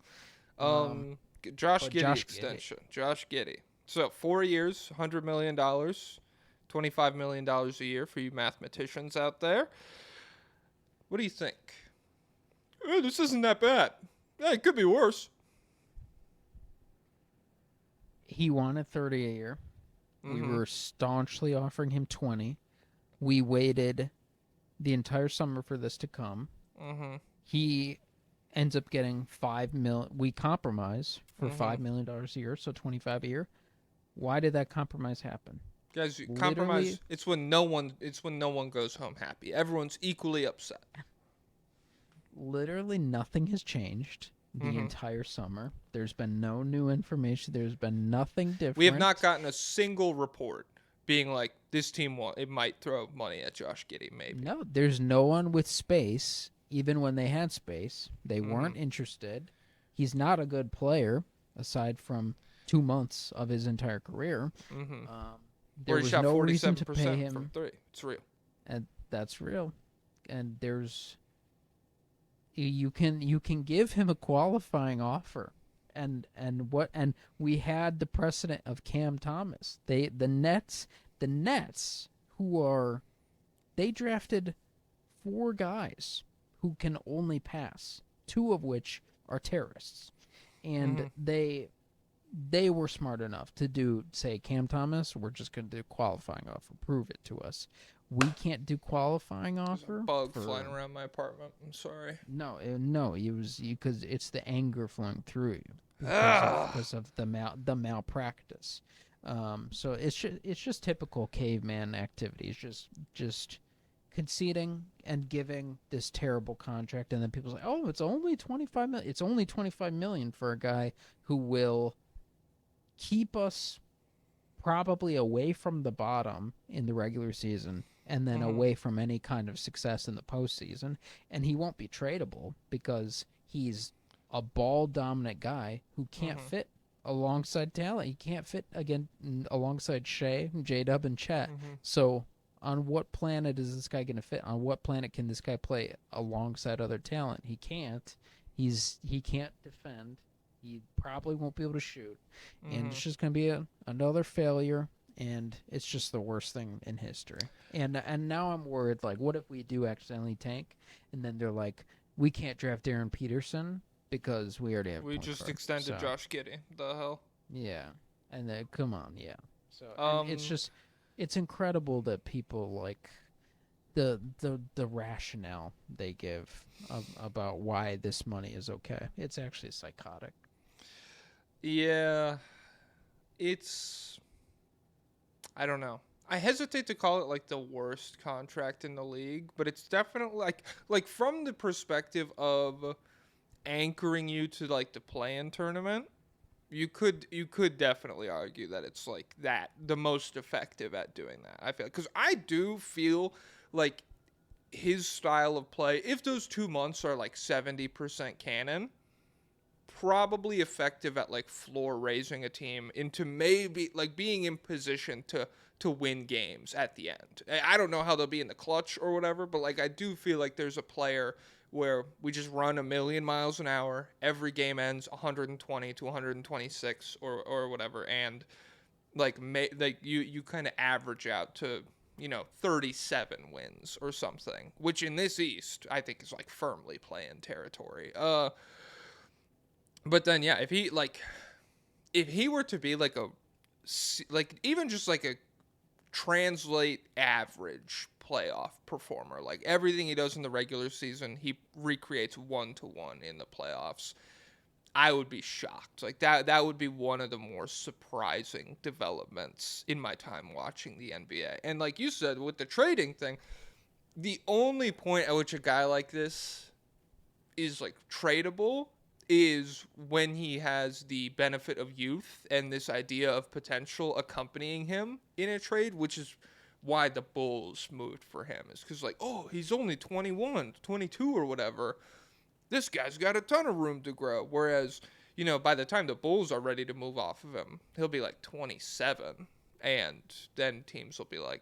Josh Giddey extension. Josh Giddey. So 4 years, $100 million, $25 million a year for you mathematicians out there. What do you think? This isn't that bad. It could be worse. He wanted 30 a year. We were staunchly offering him 20. We waited the entire summer for this to come. He ends up getting $5 million. We compromise for $5 million a year, so 25 a year. Why did that compromise happen? Guys, compromise. It's when no one goes home happy. Everyone's equally upset. Literally nothing has changed the entire summer. There's been no new information. There's been nothing different. We have not gotten a single report being like, this team it might throw money at Josh Giddey, maybe. No, there's no one with space. Even when they had space, they weren't interested. He's not a good player, aside from 2 months of his entire career. There was no reason to pay him from 3. It's real, and that's real. And there's you can give him a qualifying offer, and we had the precedent of Cam Thomas. The Nets they drafted 4 guys who can only pass, 2 of which are terrorists. And they were smart enough to do, say, Cam Thomas, we're just going to do qualifying offer. Prove it to us. We can't do qualifying offer. There's a bug flying around my apartment. I'm sorry. No, it was because it's the anger flowing through you because of the malpractice. So it's just typical caveman activities. Just conceding and giving this terrible contract, and then people say, "Oh, it's only 25 million. It's only 25 million for a guy who will keep us probably away from the bottom in the regular season, and then away from any kind of success in the postseason. And he won't be tradable because he's a ball dominant guy who can't fit alongside talent. He can't fit again alongside Shea, J-Dub, and Chet. So on what planet is this guy going to fit? On what planet can this guy play alongside other talent? He can't. He can't defend. He probably won't be able to shoot. And it's just going to be another failure, and it's just the worst thing in history. And now I'm worried, like, what if we do accidentally tank? And then they're like, we can't draft Darren Peterson because we already have extended Josh Giddey. The hell? Yeah. And then, come on, yeah. So it's incredible that people, like, the rationale they give about why this money is okay. It's actually psychotic. Yeah, I don't know. I hesitate to call it like the worst contract in the league, but it's definitely like from the perspective of anchoring you to like the play-in tournament, you could definitely argue that it's like that the most effective at doing that. I feel because I do feel like his style of play, if those 2 months are like 70% canon, probably effective at like floor raising a team into maybe like being in position to win games at the end. I don't know how they'll be in the clutch or whatever, but like I do feel like there's a player where we just run a million miles an hour, every game ends 120 to 126 or whatever, and like you kind of average out to 37 wins or something, which in this East I think is like firmly playing territory. But then yeah, if he were to be like even just like a translate average playoff performer, like everything he does in the regular season he recreates 1-to-1 in the playoffs, I would be shocked. Like that would be one of the more surprising developments in my time watching the NBA. And like you said with the trading thing, the only point at which a guy like this is like tradable is when he has the benefit of youth and this idea of potential accompanying him in a trade, which is why the Bulls moved for him. Is because like, oh, he's only 21, 22 or whatever. This guy's got a ton of room to grow. Whereas, by the time the Bulls are ready to move off of him, he'll be like 27, and then teams will be like,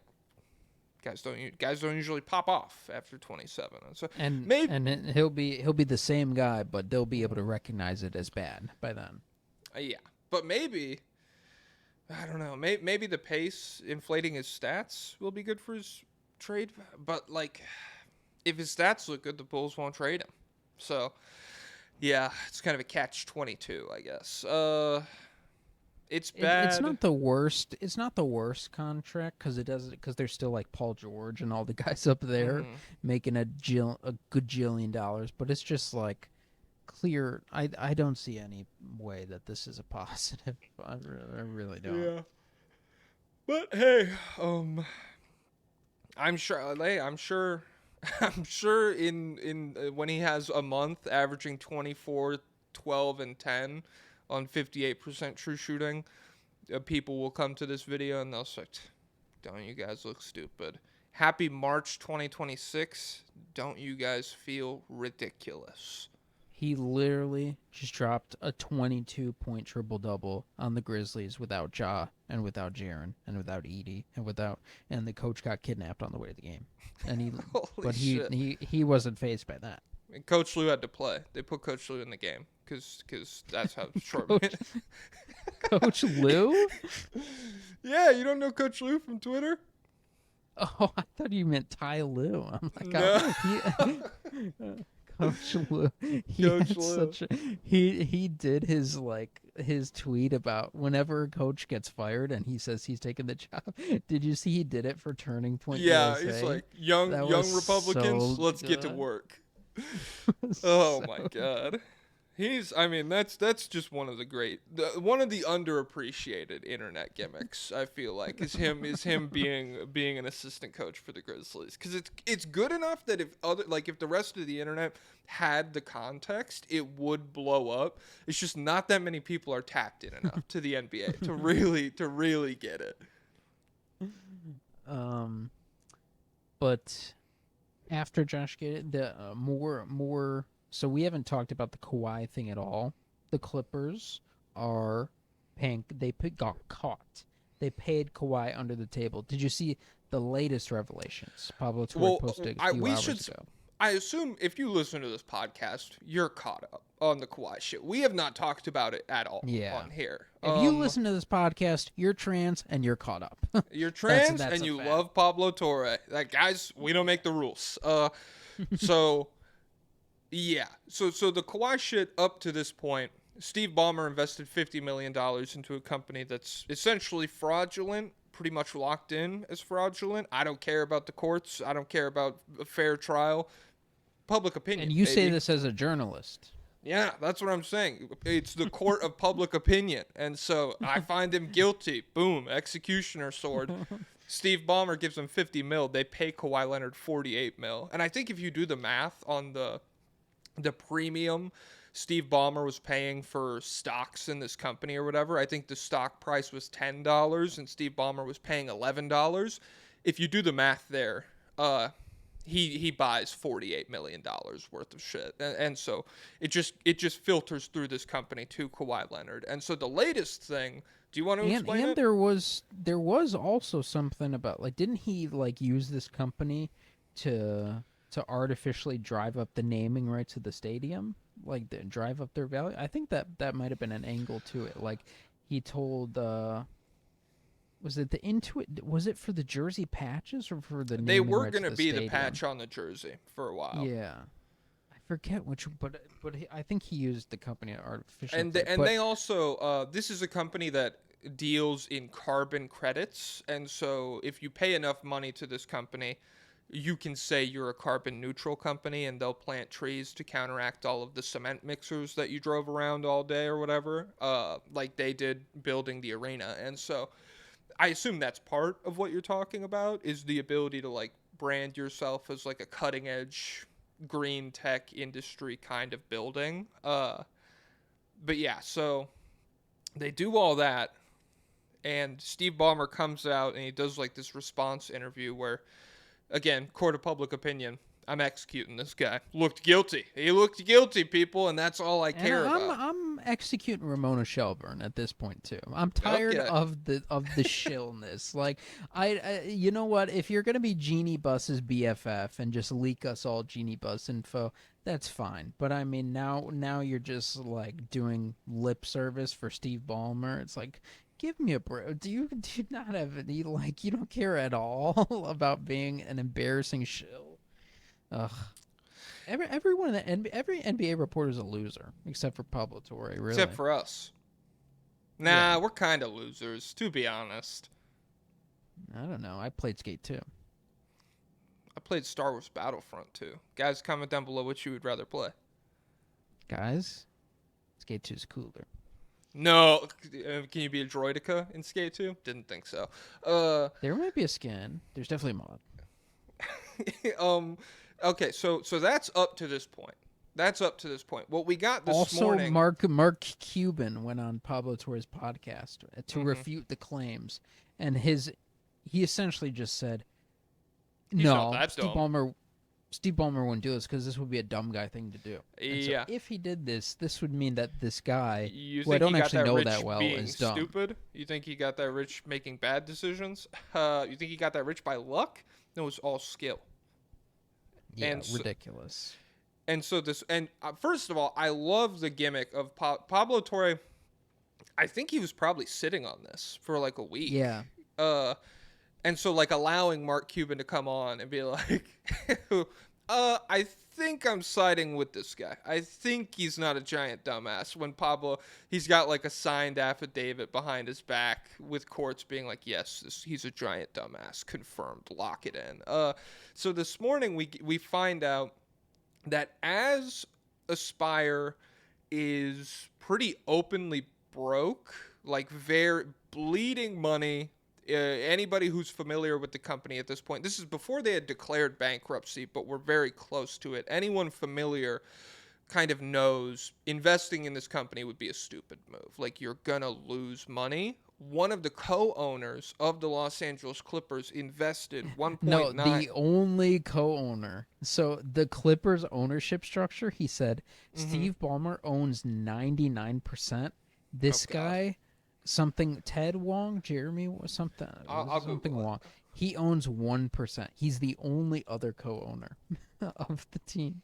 guys don't usually pop off after 27. So And maybe he'll be the same guy, but they'll be able to recognize it as bad by then. yeah, but maybe I don't know. Maybe the pace inflating his stats will be good for his trade. But like, if his stats look good, the Bulls won't trade him. So, yeah, it's kind of a catch-22, I guess. It's bad. It's not the worst. It's not the worst contract because there's still like Paul George and all the guys up there making a good jillion dollars. But it's just like clear. I don't see any way that this is a positive. I really don't. Yeah. But hey, I'm sure in when he has a month averaging 24, 12, and 10 on 58% true shooting, people will come to this video and they'll say, don't you guys look stupid? Happy March 2026. Don't you guys feel ridiculous? He literally just dropped a 22-point triple-double on the Grizzlies without Ja and without Jaren and without Edey and the coach got kidnapped on the way to the game. And he wasn't fazed by that. And Coach Lou had to play. They put Coach Lou in the game because that's how short. Coach Lou? Yeah, you don't know Coach Lou from Twitter? Oh, I thought you meant Ty Lue. I'm like, No. Coach Lou. He did his tweet about whenever a coach gets fired and he says he's taking the job. Did you see he did it for Turning Point USA? He's like, young Republicans, so let's get to work. Oh my God. That's just one of the underappreciated internet gimmicks. I feel like is him being an assistant coach for the Grizzlies, because it's good enough that if the rest of the internet had the context, it would blow up. It's just not that many people are tapped in enough to the NBA to really get it. But after Josh Giddey, the more. So we haven't talked about the Kawhi thing at all. The Clippers are paying. Got caught. They paid Kawhi under the table. Did you see the latest revelations? Pablo posted a few hours ago. I assume if you listen to this podcast, you're caught up on the Kawhi shit. We have not talked about it at all on here. If you listen to this podcast, you're trans and you're caught up. You're trans that's and you fact. love Pablo Torre. Like, guys, we don't make the rules. So... Yeah. So the Kawhi shit up to this point, Steve Ballmer invested $50 million into a company that's essentially fraudulent, pretty much locked in as fraudulent. I don't care about the courts. I don't care about a fair trial. Public opinion. And you baby. say this as a journalist. Yeah, that's what I'm saying. It's the court of public opinion. And so I find him guilty. Boom, executioner sword. Steve Ballmer gives him $50 million. They pay Kawhi Leonard $48 million. And I think if you do the math on the premium Steve Ballmer was paying for stocks in this company or whatever, I think the stock price was $10 and Steve Ballmer was paying $11. If you do the math there, he buys $48 million worth of shit, and so it just filters through this company to Kawhi Leonard. And so the latest thing, do you want to explain And it? there was also something about, like, didn't he like use this company to artificially drive up the naming rights of the stadium, like drive up their value? I think that might have been an angle to it. Like he told, was it the Intuit? Was it for the jersey patches or for the They naming were rights gonna of the be the stadium? patch on the jersey for a while. Yeah, I forget which, but I think he used the company artificially. And they also this is a company that deals in carbon credits, and so if you pay enough money to this company, you can say you're a carbon neutral company, and they'll plant trees to counteract all of the cement mixers that you drove around all day or whatever, like they did building the arena. And so I assume that's part of what you're talking about, is the ability to like brand yourself as like a cutting edge green tech industry kind of building. But yeah, so they do all that, and Steve Ballmer comes out and he does like this response interview where, again, court of public opinion, I'm executing this guy. Looked guilty. He looked guilty, people, and that's all I care about. I'm executing Ramona Shelburne at this point too. I'm tired Okay. of the shillness. Like I you know what? If you're gonna be Genie Bus's BFF and just leak us all Genie Bus info, that's fine. But I mean, now you're just like doing lip service for Steve Ballmer. It's like, give me a break. Do you not have any, like, you don't care at all about being an embarrassing shill? Ugh. Everyone in every NBA reporter is a loser except for Pablo Torre, really. Except for us. Nah, we're kind of losers, to be honest. I don't know. I played Skate 2. I played Star Wars Battlefront too. Guys, comment down below which you would rather play. Guys, Skate 2 is cooler. No, can you be a droidica in Skate 2? Didn't think so. There might be a skin. There's definitely a mod. Okay, so that's up to this point. That's up to this point. What we got this Also, morning. Mark Cuban went on Pablo Torre's podcast to refute the claims, and he essentially just said, He's "No, not that dumb." Steve Ballmer wouldn't do this because this would be a dumb guy thing to do." And Yeah. so if he did this would mean that this guy, You who I think don't he got actually that know rich that well, being is dumb. stupid? You think he got that rich making bad decisions? You think he got that rich by luck? No, it's all skill. Yeah, And so- ridiculous. And so first of all, I love the gimmick of Pablo Torre. I think he was probably sitting on this for like a week. Yeah. And so like allowing Mark Cuban to come on and be like, I think I'm siding with this guy. I think he's not a giant dumbass. When Pablo, he's got like a signed affidavit behind his back with courts being like, yes, he's a giant dumbass. Confirmed. Lock it in. So this morning we find out that as Aspire is pretty openly broke, like very bleeding money. Anybody who's familiar with the company at this point, this is before they had declared bankruptcy, but we're very close to it. Anyone familiar kind of knows investing in this company would be a stupid move. Like, you're going to lose money. One of the co-owners of the Los Angeles Clippers invested 1.9. No, the only co-owner. So the Clippers ownership structure, he said, Steve Ballmer owns 99%. This guy, Ted Wong, Jeremy or something, I'll something Google it. Wong. He owns 1%. He's the only other co-owner of the team.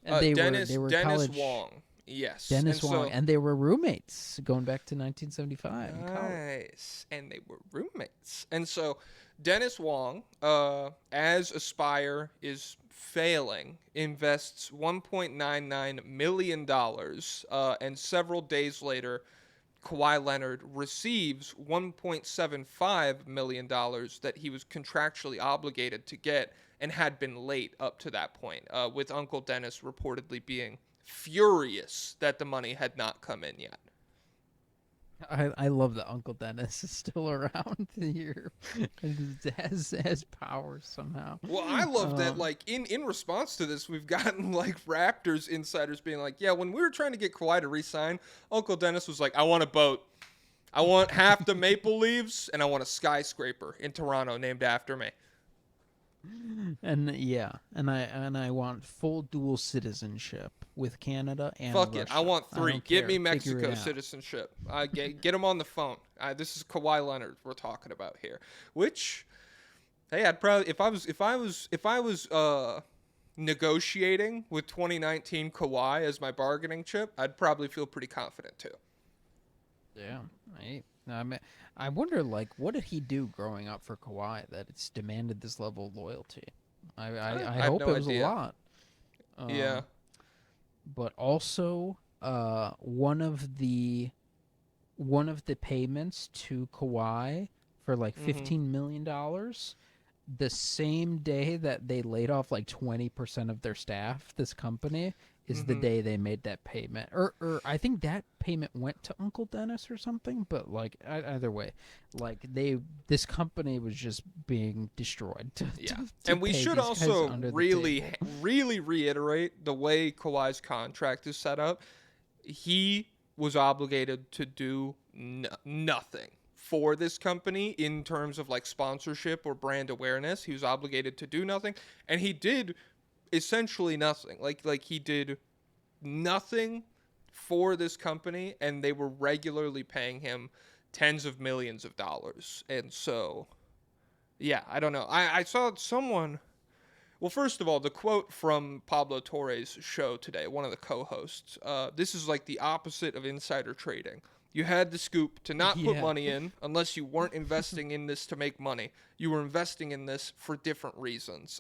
And Dennis college, Wong. Yes. Dennis and Wong, so, and they were roommates going back to 1975 in college. Nice. And they were roommates. And so Dennis Wong, as Aspire is failing, invests $1.99 million. And several days later, Kawhi Leonard receives $1.75 million that he was contractually obligated to get and had been late up to that point, with Uncle Dennis reportedly being furious that the money had not come in yet. I love that Uncle Dennis is still around here. has powers somehow. Well, I love that, like, in response to this, we've gotten, like, Raptors insiders being like, yeah, when we were trying to get Kawhi to re-sign, Uncle Dennis was like, I want a boat. I want half the Maple Leaves, and I want a skyscraper in Toronto named after me. And yeah, and I want full dual citizenship with Canada and Fuck Russia. it. I want I 3. don't Get care. me Figure it Mexico out. citizenship. Get him on the phone. This is Kawhi Leonard we're talking about here. Which, hey, I'd probably if I was negotiating with 2019 Kawhi as my bargaining chip, I'd probably feel pretty confident too. Yeah, I mean, I wonder, like, what did he do growing up for Kawhi that it's demanded this level of loyalty? I I have hope no it was idea. a lot. Yeah. But also, one of the payments to Kawhi for like Mhm. $15 million, the same day that they laid off like 20% of their staff, this company, is the Mhm. day they made that payment. Or I think that payment went to Uncle Dennis or something. But like either way, like this company was just being destroyed Yeah. to And we pay should these guys also under the really table. really reiterate the way Kawhi's contract is set up. He was obligated to do nothing for this company in terms of like sponsorship or brand awareness. He was obligated to do nothing, and he did essentially nothing. Like he did nothing for this company, and they were regularly paying him tens of millions of dollars. And so, yeah, I don't know. I saw someone. Well, first of all, the quote from Pablo Torre's show today, one of the co-hosts. This is like the opposite of insider trading. You had the scoop to not put Yeah. money in unless you weren't investing in this to make money. You were investing in this for different reasons.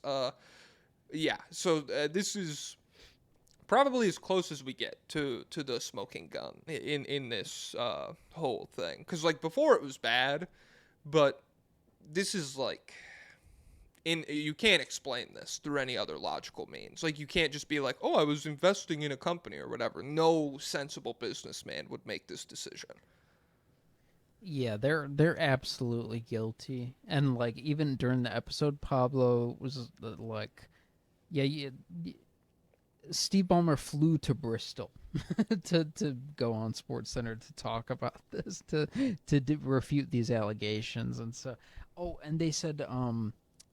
Yeah. So this is probably as close as we get to the smoking gun in this whole thing. Because like before it was bad, but this is like you can't explain this through any other logical means. Like you can't just be like, "Oh, I was investing in a company or whatever." No sensible businessman would make this decision. Yeah, they're absolutely guilty. And like even during the episode, Pablo was like, yeah, Steve Ballmer flew to Bristol to go on Sports Center to talk about this to refute these allegations. And so, oh, and they said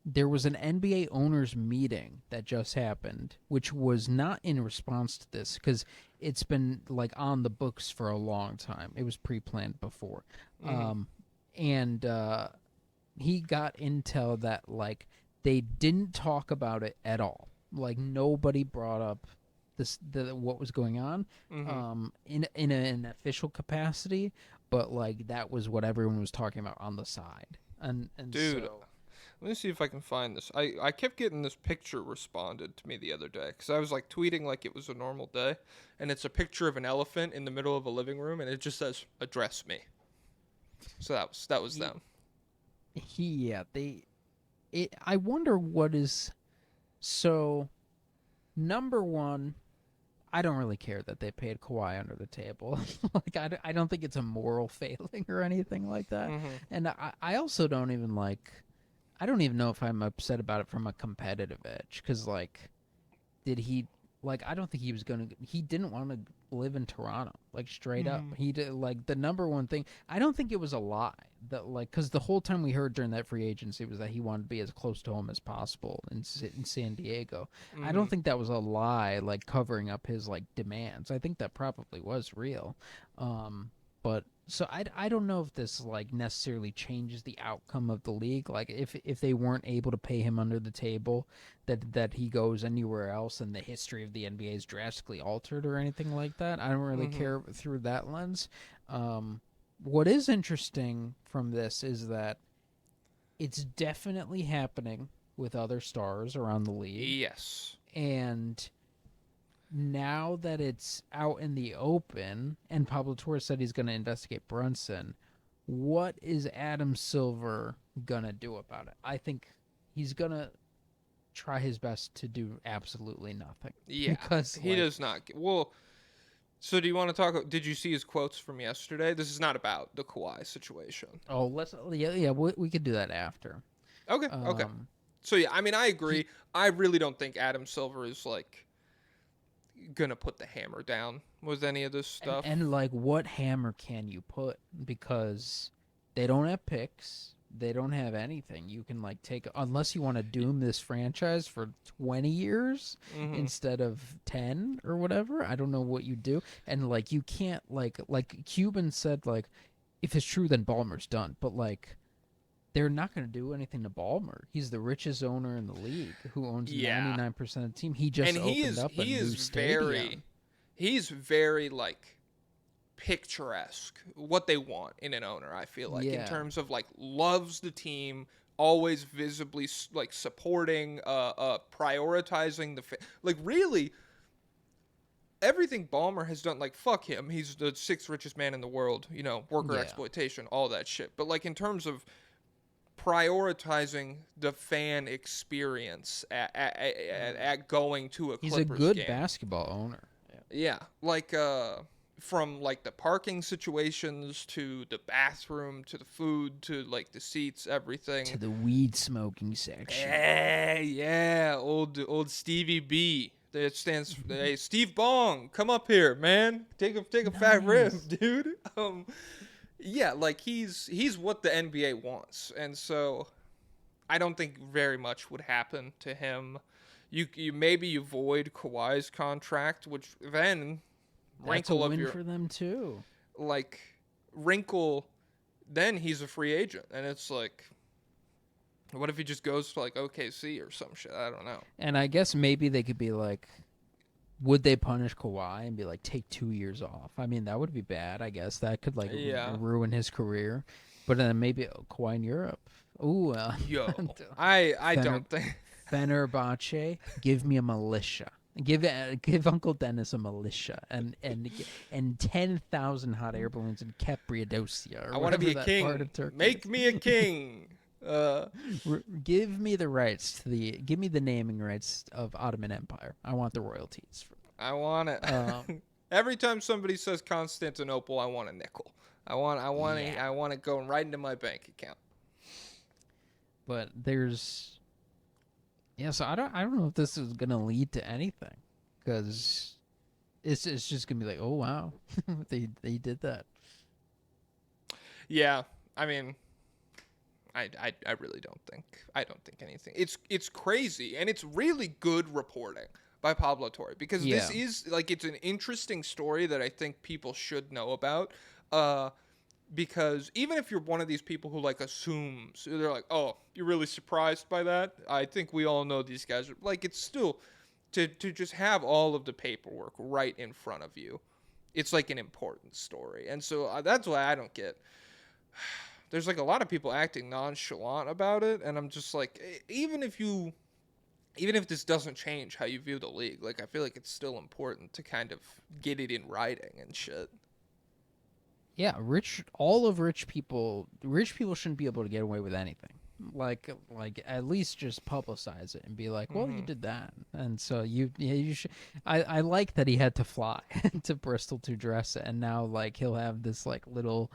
there was an NBA owners meeting that just happened, which was not in response to this because it's been like on the books for a long time. It was pre-planned before, Mm-hmm. and he got intel that like they didn't talk about it at all. Like nobody brought up what was going on Mm-hmm. in an official capacity, but like that was what everyone was talking about on the side. And Dude, so let me see if I can find this. I kept getting this picture responded to me the other day because I was like tweeting like it was a normal day, and it's a picture of an elephant in the middle of a living room, and it just says "address me." So that was them. yeah, I wonder what is so number one. I don't really care that they paid Kawhi under the table. Like, I don't think it's a moral failing or anything like that. Mm-hmm. And I also don't even like, I don't even know if I'm upset about it from a competitive edge. Because, like, did he, like, I don't think he was going to, he didn't want to live in Toronto, like, straight up. Mm-hmm. He did, like, the number one thing, I don't think it was a lie. That, like, because the whole time we heard during that free agency was that he wanted to be as close to home as possible in San Diego. I Mm-hmm. don't think that was a lie, like covering up his like demands. I think that probably was real. But so I don't know if this like necessarily changes the outcome of the league. Like if they weren't able to pay him under the table, that he goes anywhere else and the history of the NBA is drastically altered or anything like that. I don't really Mm-hmm. care through that lens. What is interesting from this is that it's definitely happening with other stars around the league. Yes. And now that it's out in the open, and Pablo Torres said he's going to investigate Brunson, what is Adam Silver going to do about it? I think he's going to try his best to do absolutely nothing. Yeah. Because, He like, does not. Well, so do you want to talk? Did you see his quotes from yesterday? This is not about the Kawhi situation. oh, yeah, we could do that after. Okay. Okay. Um, So yeah, I mean, I agree. he, I really don't think Adam Silver is like gonna put the hammer down with any of this stuff. and like, what hammer can you put? Because they don't have picks. they don't have anything. You can like take unless you want to doom this franchise for 20 years instead of 10 or whatever. I don't know what you do. And like you can't like Cuban said like if it's true then Ballmer's done. But like they're not going to do anything to Ballmer. He's the richest owner in the league who owns 99% of the team. He just opened up a new stadium. He's very like picturesque what they want in an owner. I feel like in terms of like loves the team, always visibly like supporting, prioritizing like really everything Ballmer has done. Like fuck him, he's the 6th richest man in the world. You know, worker exploitation, all that shit. But like in terms of prioritizing the fan experience at going to a Clippers game. He's a good basketball owner. Yeah, like from like the parking situations to the bathroom to the food to like the seats, everything. To the weed smoking section. Yeah, old Stevie B. That stands for hey, Steve Bong, come up here, man. Take a fat rib, dude. Yeah, like he's what the NBA wants, and so I don't think very much would happen to him. You maybe void Kawhi's contract, which then That's a win for them too. Like wrinkle, then he's a free agent, and it's like, what if he just goes to like OKC or some shit? I don't know. And I guess maybe they could be like, would they punish Kawhi and be like, take 2 years off? I mean, that would be bad. I guess that could like ruin his career. But then maybe Kawhi in Europe. Ooh, yo, I don't think Fenerbahce, give me a militia. Give Uncle Dennis a militia and 10,000 hot air balloons in Cappadocia. I want to be a king. Make me a king. Give me the rights give me the naming rights of Ottoman Empire. I want the royalties. I want it. Every time somebody says Constantinople, I want a nickel. I want it going right into my bank account. But there's, so I don't know if this is gonna lead to anything, because it's just gonna be like, oh wow, they did that. Yeah, I mean, I really don't think anything. It's crazy, and it's really good reporting by Pablo Torre, because this is like, it's an interesting story that I think people should know about. Because even if you're one of these people who like assumes, they're like, oh, you're really surprised by that? I think we all know these guys are like, it's still to just have all of the paperwork right in front of you. It's like an important story. And so that's why I don't get, there's like a lot of people acting nonchalant about it. And I'm just like, even if this doesn't change how you view the league, like I feel like it's still important to kind of get it in writing and shit. Yeah, rich people shouldn't be able to get away with anything. Like at least just publicize it and be like, well, you did that, and so you should. I like that he had to fly to Bristol to dress it, and now like he'll have this like little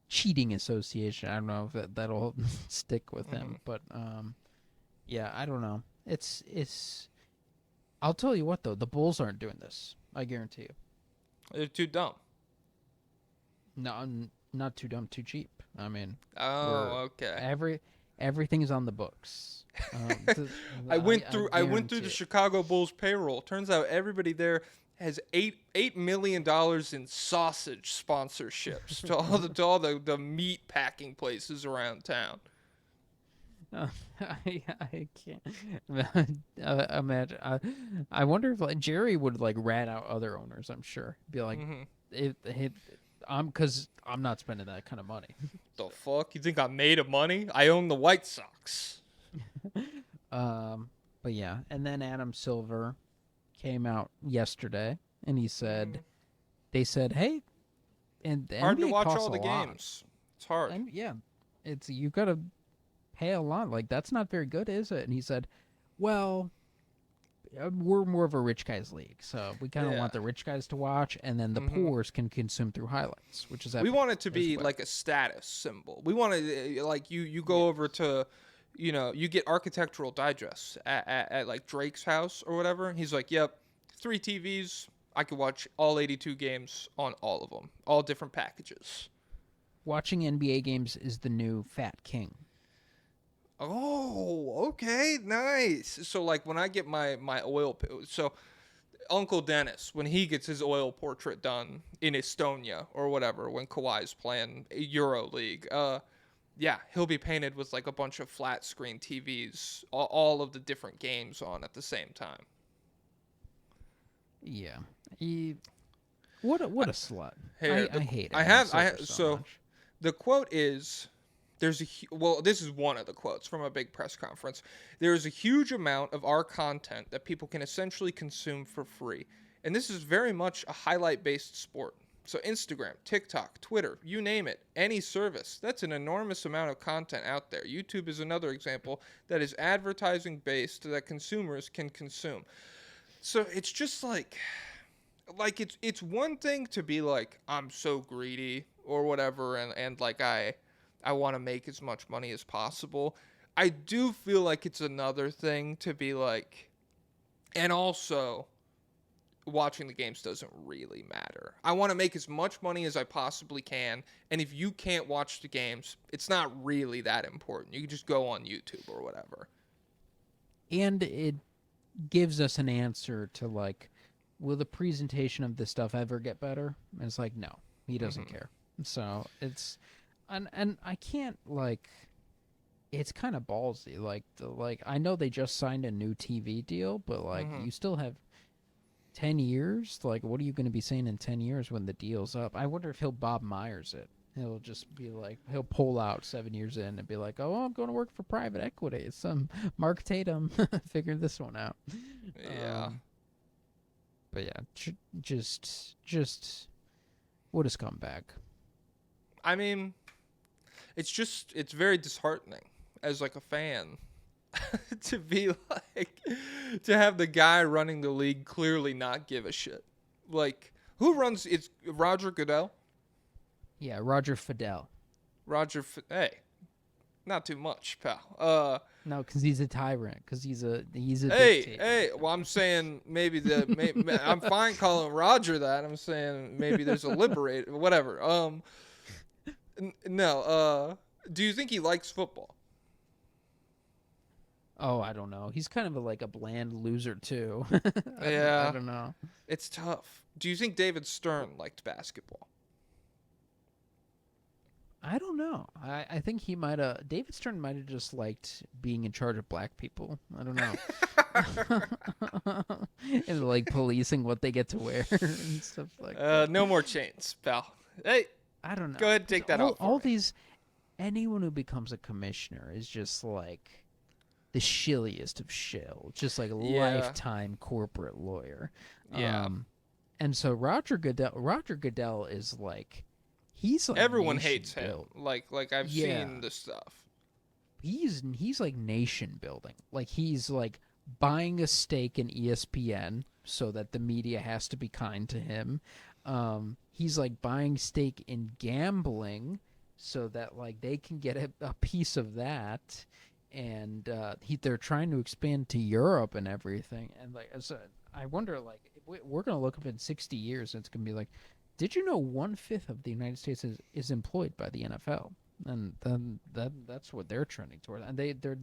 cheating association. I don't know if that'll stick with him, but yeah, I don't know. It's. I'll tell you what though, the Bulls aren't doing this. I guarantee you. They're too dumb. No, I'm not too dumb, too cheap. I mean, okay. Everything's on the books. I went through the Chicago Bulls payroll. Turns out everybody there has $8 million in sausage sponsorships to all the meat packing places around town. I can't imagine. I wonder if like Jerry would like rat out other owners. I'm sure, be like, because I'm not spending that kind of money. The fuck? You think I'm made of money? I own the White Sox. But yeah, and then Adam Silver came out yesterday, and he said, they said, hey, and the hard NBA to watch costs all the a lot. games. It's hard. And yeah, you gotta pay a lot. Like that's not very good, is it? And he said, well, we're more of a rich guys league, so we kind of want the rich guys to watch, and then the poors can consume through highlights, which is we want it to be like a status symbol. We want to like you go over to, you get Architectural Digest at like Drake's house or whatever. He's like, yep, 3 TVs. I could watch all 82 games on all of them, all different packages. Watching NBA games is the new Fat King. Oh, okay, nice. So like when I get my oil, so Uncle Dennis, when he gets his oil portrait done in Estonia or whatever, when Kawhi's playing Euro League, yeah, he'll be painted with like a bunch of flat screen TVs, all of the different games on at the same time. Yeah. What a slut. Here, I hate it. So the quote is, well, this is one of the quotes from a big press conference. There is a huge amount of our content that people can essentially consume for free, and this is very much a highlight-based sport. So Instagram, TikTok, Twitter, you name it, any service, that's an enormous amount of content out there. YouTube is another example that is advertising-based that consumers can consume. So it's just like it's one thing to be like, I'm so greedy or whatever, and like I want to make as much money as possible. I do feel like it's another thing to be like, and also watching the games doesn't really matter. I want to make as much money as I possibly can, and if you can't watch the games, it's not really that important. You can just go on YouTube or whatever. And it gives us an answer to like, will the presentation of this stuff ever get better? And it's like, no, he doesn't care. So it's, and I can't like, it's kind of ballsy. Like I know they just signed a new TV deal, but like you still have 10 years. Like, what are you going to be saying in 10 years when the deal's up? I wonder if he'll Bob Myers it. He'll just be like, he'll pull out 7 years in and be like, oh, I'm going to work for private equity. Some Mark Tatum figured this one out. Yeah. But yeah, just what a scumbag. I mean, it's very disheartening as like a fan to be like, to have the guy running the league clearly not give a shit. Like, who runs? It's Roger Goodell. Yeah, Roger Fidel. Hey, not too much, pal. No, because he's a tyrant. Because he's a Hey, dictator. hey. Well, I'm saying maybe I'm fine calling Roger that. I'm saying maybe there's a liberator, whatever. No. Do you think he likes football? Oh, I don't know. He's kind of like a bland loser too. Yeah, I don't know. It's tough. Do you think David Stern liked basketball? I don't know. I think he might have. David Stern might have just liked being in charge of black people. I don't know. And like policing what they get to wear and stuff like that. No more chains, pal. Hey, I don't know. go ahead and take that off. All these, anyone who becomes a commissioner is just like the shilliest of shill. Just like a lifetime corporate lawyer. Yeah. And so Roger Goodell is like, he's like everyone hates him. Built. Like I've seen the stuff. He's like nation building. Like he's like buying a stake in ESPN so that the media has to be kind to him. He's like buying stake in gambling so that like they can get a piece of that. And they're trying to expand to Europe and everything. And like, so I wonder, like, we're gonna look up in 60 years, and it's gonna be like, did you know 1/5 of the United States is employed by the NFL? And then that's what they're trending toward. And they're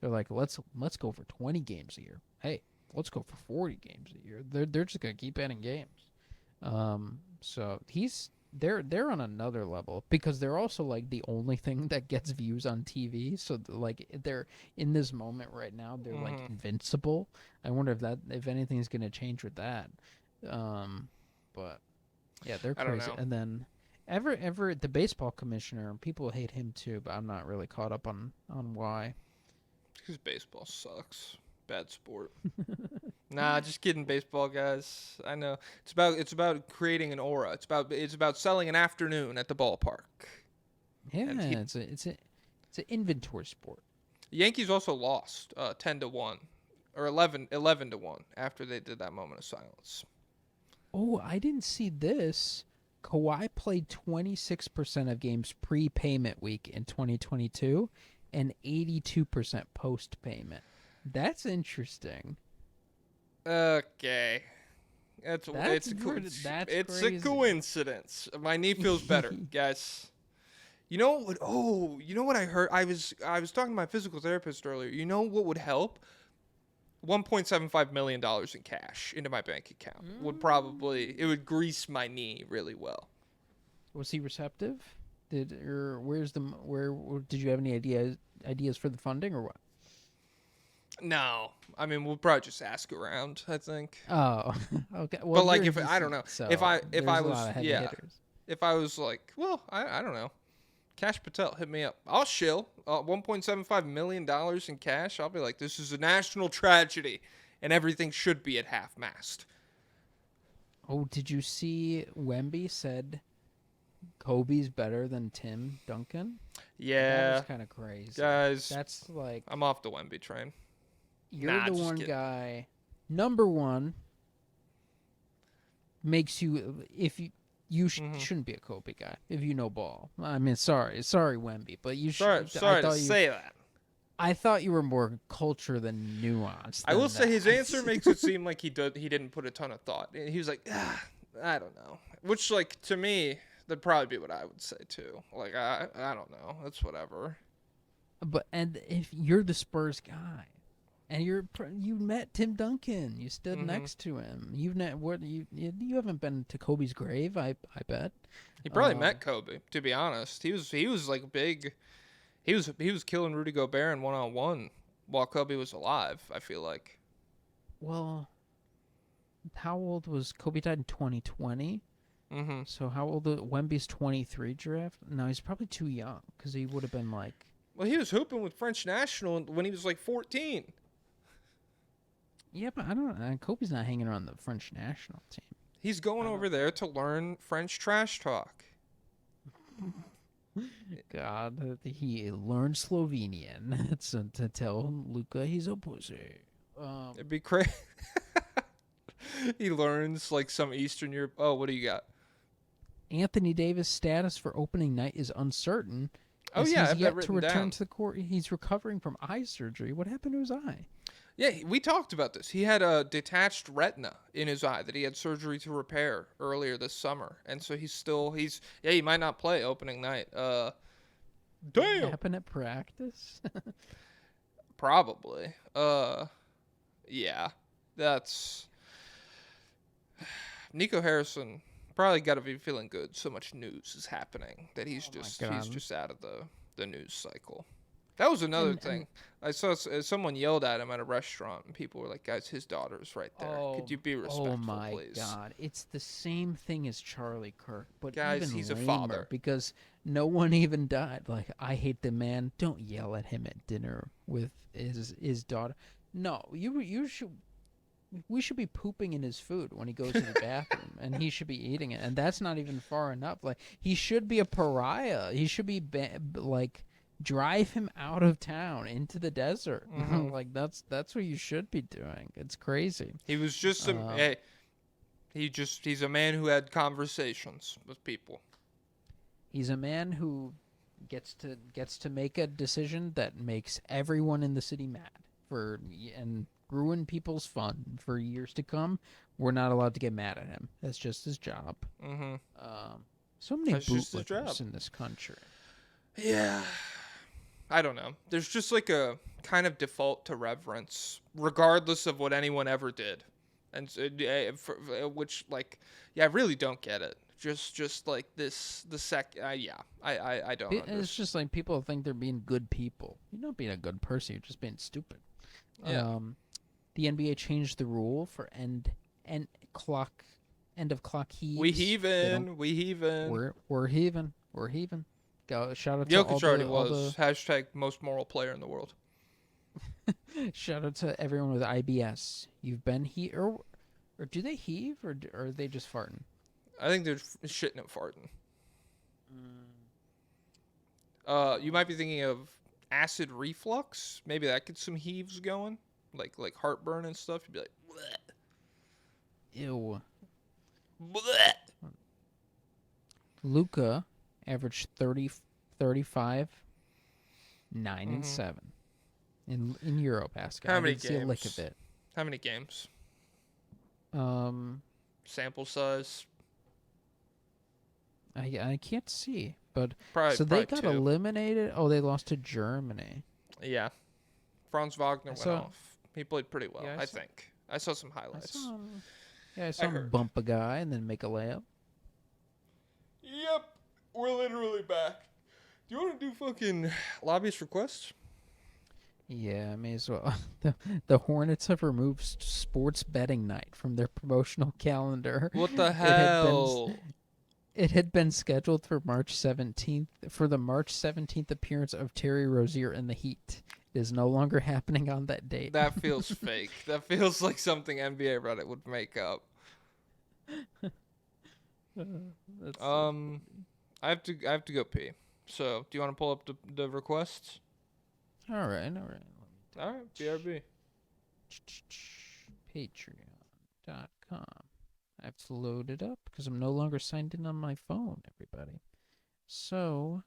like, let's go for 20 games a year. Hey, let's go for 40 games a year. They're just gonna keep adding games. So they're on another level because they're also like the only thing that gets views on TV. So like they're in this moment right now, they're like invincible. I wonder if anything's gonna change with that. But yeah, they're crazy. I don't know. And then Everett, the baseball commissioner, people hate him too, but I'm not really caught up on why. Because baseball sucks. Bad sport. Nah, just kidding, baseball guys. I know it's about creating an aura. It's about selling an afternoon at the ballpark. Yeah, it's an inventory sport. The Yankees also lost 10-1 or 11-1 after they did that moment of silence. Oh, I didn't see this. Kawhi played 26% of games pre-payment week in 2022 and 82% post-payment. That's interesting. Okay. It's crazy. a coincidence. My knee feels better, guys. You know what? Oh, you know what I heard? I was talking to my physical therapist earlier. You know what would help? $1.75 million in cash into my bank account would probably, it would grease my knee really well. Was he receptive? Did you have any ideas for the funding or what? No, I mean we'll probably just ask around. I think. Oh, okay. Well, But like you're if I don't DC, know so if I there's a was lot of heavy hitters. if I was like well I don't know, Cash Patel hit me up. I'll shill $1.75 million in cash. I'll be like, this is a national tragedy, and everything should be at half mast. Oh, did you see Wemby said Kobe's better than Tim Duncan? Yeah, That was kind of crazy. guys. That's like I'm off the Wemby train. you're Nah, the just one kidding. guy. Number one makes you if you shouldn't be a Kobe guy if you know ball. I mean, sorry, Wemby, but you should. Sorry to say that. I thought you were more culture than nuance. I will than say his that. answer makes it seem like he didn't put a ton of thought. He was like, I don't know. Which, like, to me, that'd probably be what I would say too. Like, I don't know. That's whatever. But and if you're the Spurs guy, and you met Tim Duncan, you stood next to him. You haven't been to Kobe's grave, I bet. He probably met Kobe. To be honest, he was like big. He was killing Rudy Gobert in 1-on-1 while Kobe was alive. I feel like. Well, how old was Kobe? Died in 2020. Mm-hmm. So how old? Wemby's 23 draft. No, he's probably too young because he would have been like. Well, he was hooping with French National when he was like 14. Yeah, but I don't know. Kobe's not hanging around the French national team. He's going over there to learn French trash talk. God, he learned Slovenian to tell Luka he's a pussy. It'd be crazy. He learns like some Eastern Europe. Oh, what do you got? Anthony Davis' status for opening night is uncertain. Oh yeah, I he's have that yet to written return down. to the court. He's recovering from eye surgery. What happened to his eye? Yeah, we talked about this. He had a detached retina in his eye that he had surgery to repair earlier this summer, and so he might not play opening night. Damn. Happened at practice. Probably. Yeah, that's Nico Harrison. Probably got to be feeling good. So much news is happening that he's just out of the news cycle. That was another thing. I saw someone yelled at him at a restaurant, and people were like, "Guys, his daughter's right there. Could you be respectful, oh my please?" God! It's the same thing as Charlie Kirk, but Guys, even he's a lamer father. because no one even died. Like, I hate the man. Don't yell at him at dinner with his daughter. No, you should. We should be pooping in his food when he goes to the bathroom, and he should be eating it. And that's not even far enough. Like, he should be a pariah. He should be like. Drive him out of town into the desert. Like that's what you should be doing. It's crazy. He was just he's a man who had conversations with people. He's a man who gets to make a decision that makes everyone in the city mad and ruin people's fun for years to come. We're not allowed to get mad at him. That's just his job. Mm-hmm. So many That's just his bootlickers job. in this country. Yeah. I don't know. There's just like a kind of default to reverence, regardless of what anyone ever did, and which like, yeah, I really don't get it. Just like this, I don't. It's just like people think they're being good people. You're not being a good person. You're just being stupid. Yeah. The NBA changed the rule for end of clock heaves. We heaving. We're heaving. Go shout out to Jokic already all was hashtag most moral player in the world. Shout out to everyone with IBS. You've been here, or do they heave, or are they just farting? I think they're shitting and farting. You might be thinking of acid reflux. Maybe that gets some heaves going, like heartburn and stuff. You'd be like, bleh. Ew. Bleh. Luka averaged 30, 35, 9 and 7 in Eurobasket. How I many didn't see a lick games? of it. How many games? Um, Sample size. I can't see. But Probably, so they probably got 2. eliminated. Oh, they lost to Germany. Yeah. Franz Wagner went saw- off. He played pretty well, Yeah, I think. I saw some I highlights. saw him. Yeah, I saw him heard. bump a guy and then make a layup. Yep. We're literally back. Do you want to do fucking lobbyist requests? Yeah, I may as well. The Hornets have removed sports betting night from their promotional calendar. What the hell? It had been scheduled for March 17th for the March 17th appearance of Terry Rozier in the Heat. It is no longer happening on that date. That feels fake. That feels like something NBA Reddit would make up. I have to go pee. So, do you want to pull up the requests? All right. All right, BRB. Patreon.com. I have to load it up because I'm no longer signed in on my phone, everybody. So,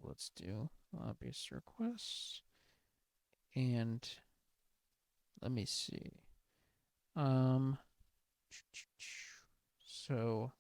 let's do lobbyist requests. And let me see. So,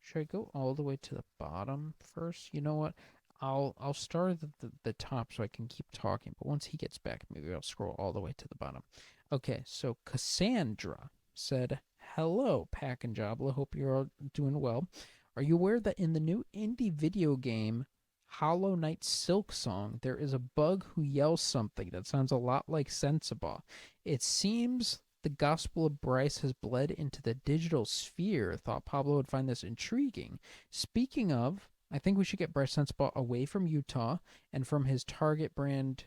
should I go all the way to the bottom first? You know what? I'll start at the top so I can keep talking. But once he gets back, maybe I'll scroll all the way to the bottom. Okay, so Cassandra said, "Hello, Pack and Jabla. Hope you're all doing well. Are you aware that in the new indie video game Hollow Knight Silk Song, there is a bug who yells something that sounds a lot like Sensible? It seems the Gospel of Bryce has bled into the digital sphere. Thought Pablo would find this intriguing. Speaking of, I think we should get Bryce Sensible away from Utah and from his Target brand.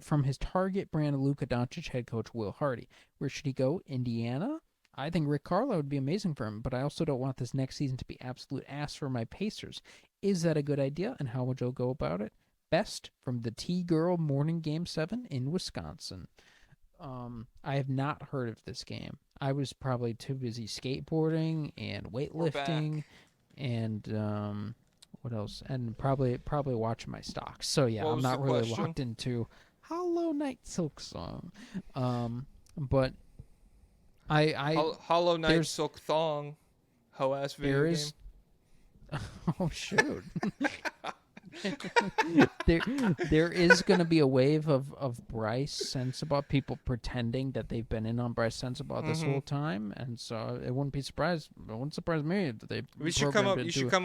From his Target brand Luka Doncic head coach Will Hardy. Where should he go? Indiana? I think Rick Carlisle would be amazing for him, but I also don't want this next season to be absolute ass for my Pacers. Is that a good idea, and how would you go about it? Best from the T-Girl Morning Game 7 in Wisconsin." I have not heard of this game. I was probably too busy skateboarding and weightlifting and what else? And probably watching my stocks. So yeah, What I'm was not the really question? locked into Hollow Knight Silk Song. But Hollow Knight there's- Silk Thong. Ho ass video there game. is oh shoot. there is going to be a wave of Bryce Sensabaugh, people pretending that they've been in on Bryce Sensabaugh this whole time, and so it wouldn't surprise me that they You should come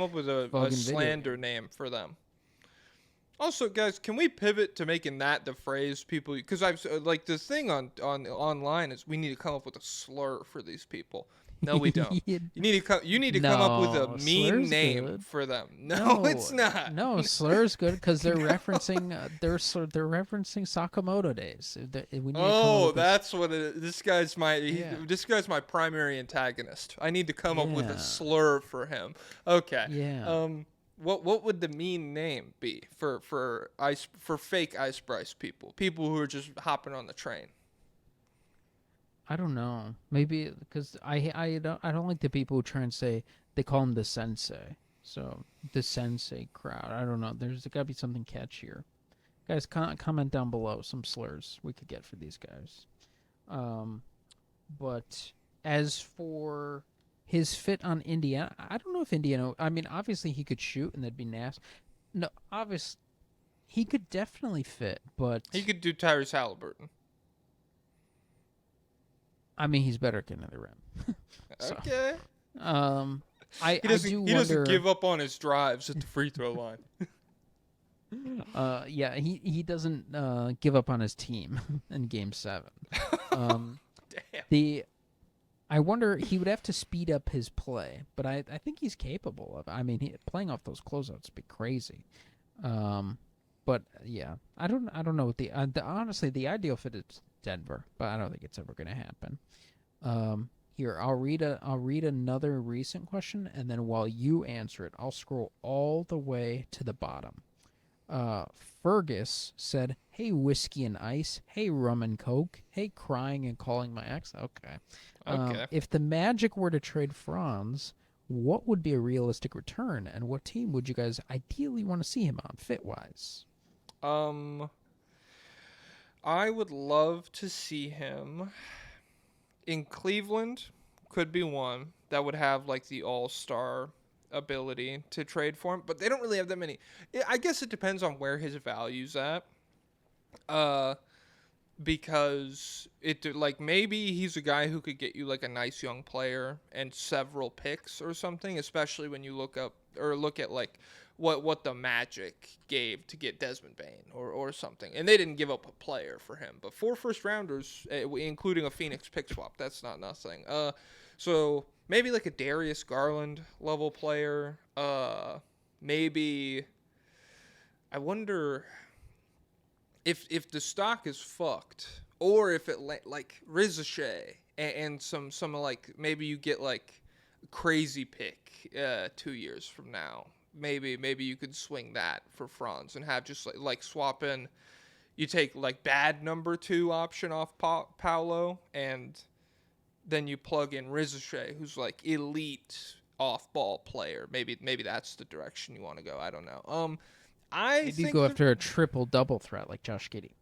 up with a fucking slander name for them. Also, guys, can we pivot to making that the phrase people? Because I've like the thing on online is we need to come up with a slur for these people. No, we don't. You need to come up with a No, mean slur's name good. for them. No, it's not. No, slur's good because they're referencing they're referencing Sakamoto days. We need to come up with That's what it is. This guy's my primary antagonist. I need to come up with Yeah. a slur for him. Okay. Yeah. What would the mean name be for fake Ice Bryce people? People who are just hopping on the train. I don't know. Maybe because I don't like the people who try and say they call him the sensei. So the sensei crowd. I don't know. There's got to be something catchier. Guys, comment down below some slurs we could get for these guys. But as for his fit on Indiana, I don't know if Indiana. I mean, obviously he could shoot and that'd be nasty. No, obviously he could definitely fit, but He could do Tyrese Halliburton. I mean, he's better getting to the rim. So, Okay. He doesn't give up on his drives at the free throw line. Yeah, he doesn't give up on his team in Game 7. Damn. I wonder, he would have to speed up his play, but I think he's capable of. I mean, playing off those closeouts would be crazy. But yeah, I don't know what honestly the ideal fit is Denver, but I don't think it's ever going to happen. Here, I'll read another recent question, and then while you answer it, I'll scroll all the way to the bottom. Fergus said, "Hey, whiskey and ice. Hey, rum and coke. Hey, crying and calling my ex." Okay. Okay. If the Magic were to trade Franz, what would be a realistic return, and what team would you guys ideally want to see him on, fit-wise? I would love to see him in Cleveland. Could be one that would have like the all-star ability to trade for him, but they don't really have that many. I guess it depends on where his value's at. Because like maybe he's a guy who could get you like a nice young player and several picks or something, especially when you look at like what the Magic gave to get Desmond Bain or something. And they didn't give up a player for him, but 4 first rounders, including a Phoenix pick swap, that's not nothing. So maybe like a Darius Garland level player. Maybe I wonder if the stock is fucked, or if it like Rizashay and some like maybe you get like a crazy pick 2 years from now. Maybe you could swing that for Franz and have just like swap in. You take like bad number 2 option off Paolo, and then you plug in Rizashay, who's like elite off-ball player. Maybe that's the direction you want to go. I don't know. Maybe you go after a triple-double threat like Josh Giddey.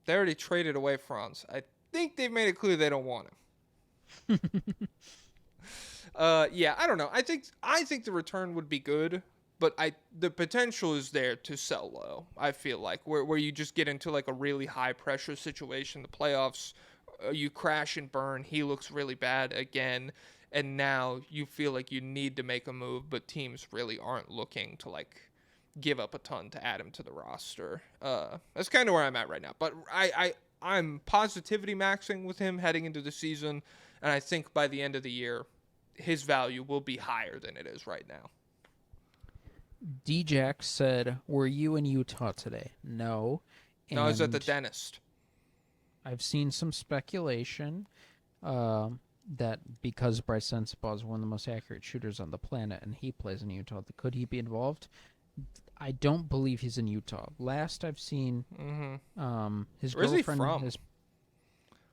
They already traded away Franz. I think they've made it clear they don't want him. Yeah, I don't know. I think the return would be good, but the potential is there to sell low. I feel like where you just get into like a really high pressure situation, the playoffs, you crash and burn. He looks really bad again, and now you feel like you need to make a move, but teams really aren't looking to like give up a ton to add him to the roster. That's kind of where I'm at right now. But I'm positivity maxing with him heading into the season, and I think by the end of the year, his value will be higher than it is right now. D-Jack said, "Were you in Utah today?" No. No, I was at the dentist. I've seen some speculation that because Bryce Sensabaugh is one of the most accurate shooters on the planet and he plays in Utah, could he be involved? I don't believe he's in Utah. Last I've seen, his Where's girlfriend he from? is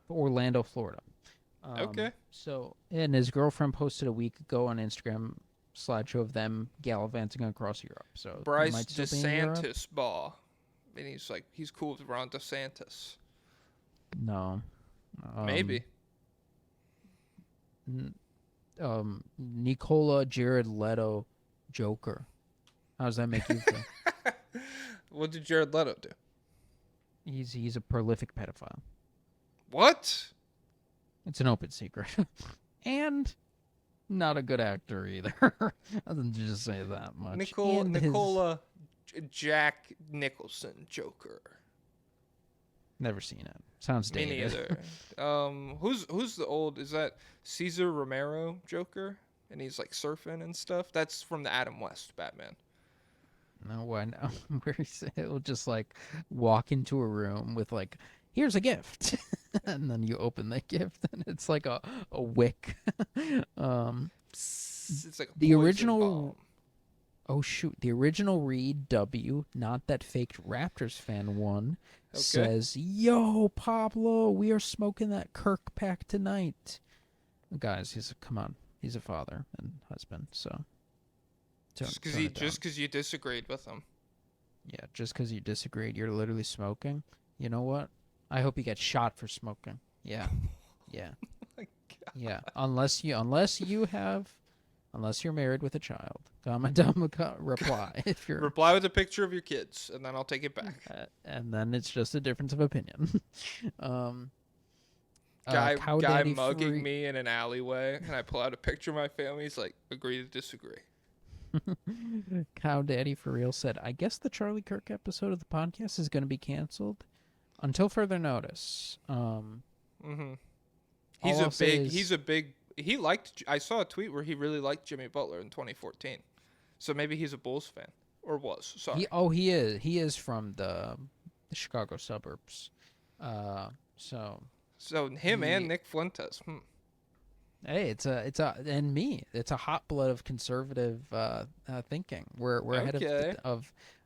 Orlando, Florida. Okay. So, and his girlfriend posted a week ago on Instagram slideshow of them gallivanting across Europe. So Bryce might still be in Europe. DeSantis ball. And he's cool with Ron DeSantis. No. Maybe. Nicola Jared Leto Joker. How does that make you feel? What did Jared Leto do? He's a prolific pedophile. What? It's an open secret. And not a good actor either. I didn't just say that much. Nicola Jack Nicholson Joker. Never seen it. Sounds Me dated. neither. Who's the old? Is that Cesar Romero Joker? And he's like surfing and stuff. That's from the Adam West Batman. No, I know. Where he'll just like walk into a room with like, here's a gift, and then you open the gift and it's like a wick. It's like a the poison original. bomb. Oh shoot! The original Reed W, not that faked Raptors fan one, says, "Yo, Pablo, we are smoking that Kirk pack tonight." Guys, come on, he's a father and husband, so. Just because you disagreed with him. Yeah, just because you disagreed, you're literally smoking. You know what? I hope you get shot for smoking. Yeah, yeah, yeah. Unless you're married with a child. Comment down reply if you're reply with a picture of your kids, and then I'll take it back. And then it's just a difference of opinion. Guy mugging me in an alleyway, and I pull out a picture of my family. He's like, agree to disagree. Cow Daddy for real said, "I guess the Charlie Kirk episode of the podcast is going to be canceled until further notice." I saw a tweet where he really liked Jimmy Butler in 2014. So maybe he's a Bulls fan, or was. Sorry. He is from the Chicago suburbs. So him and Nick Fuentes. Hey, it's a hot blood of conservative thinking. We're ahead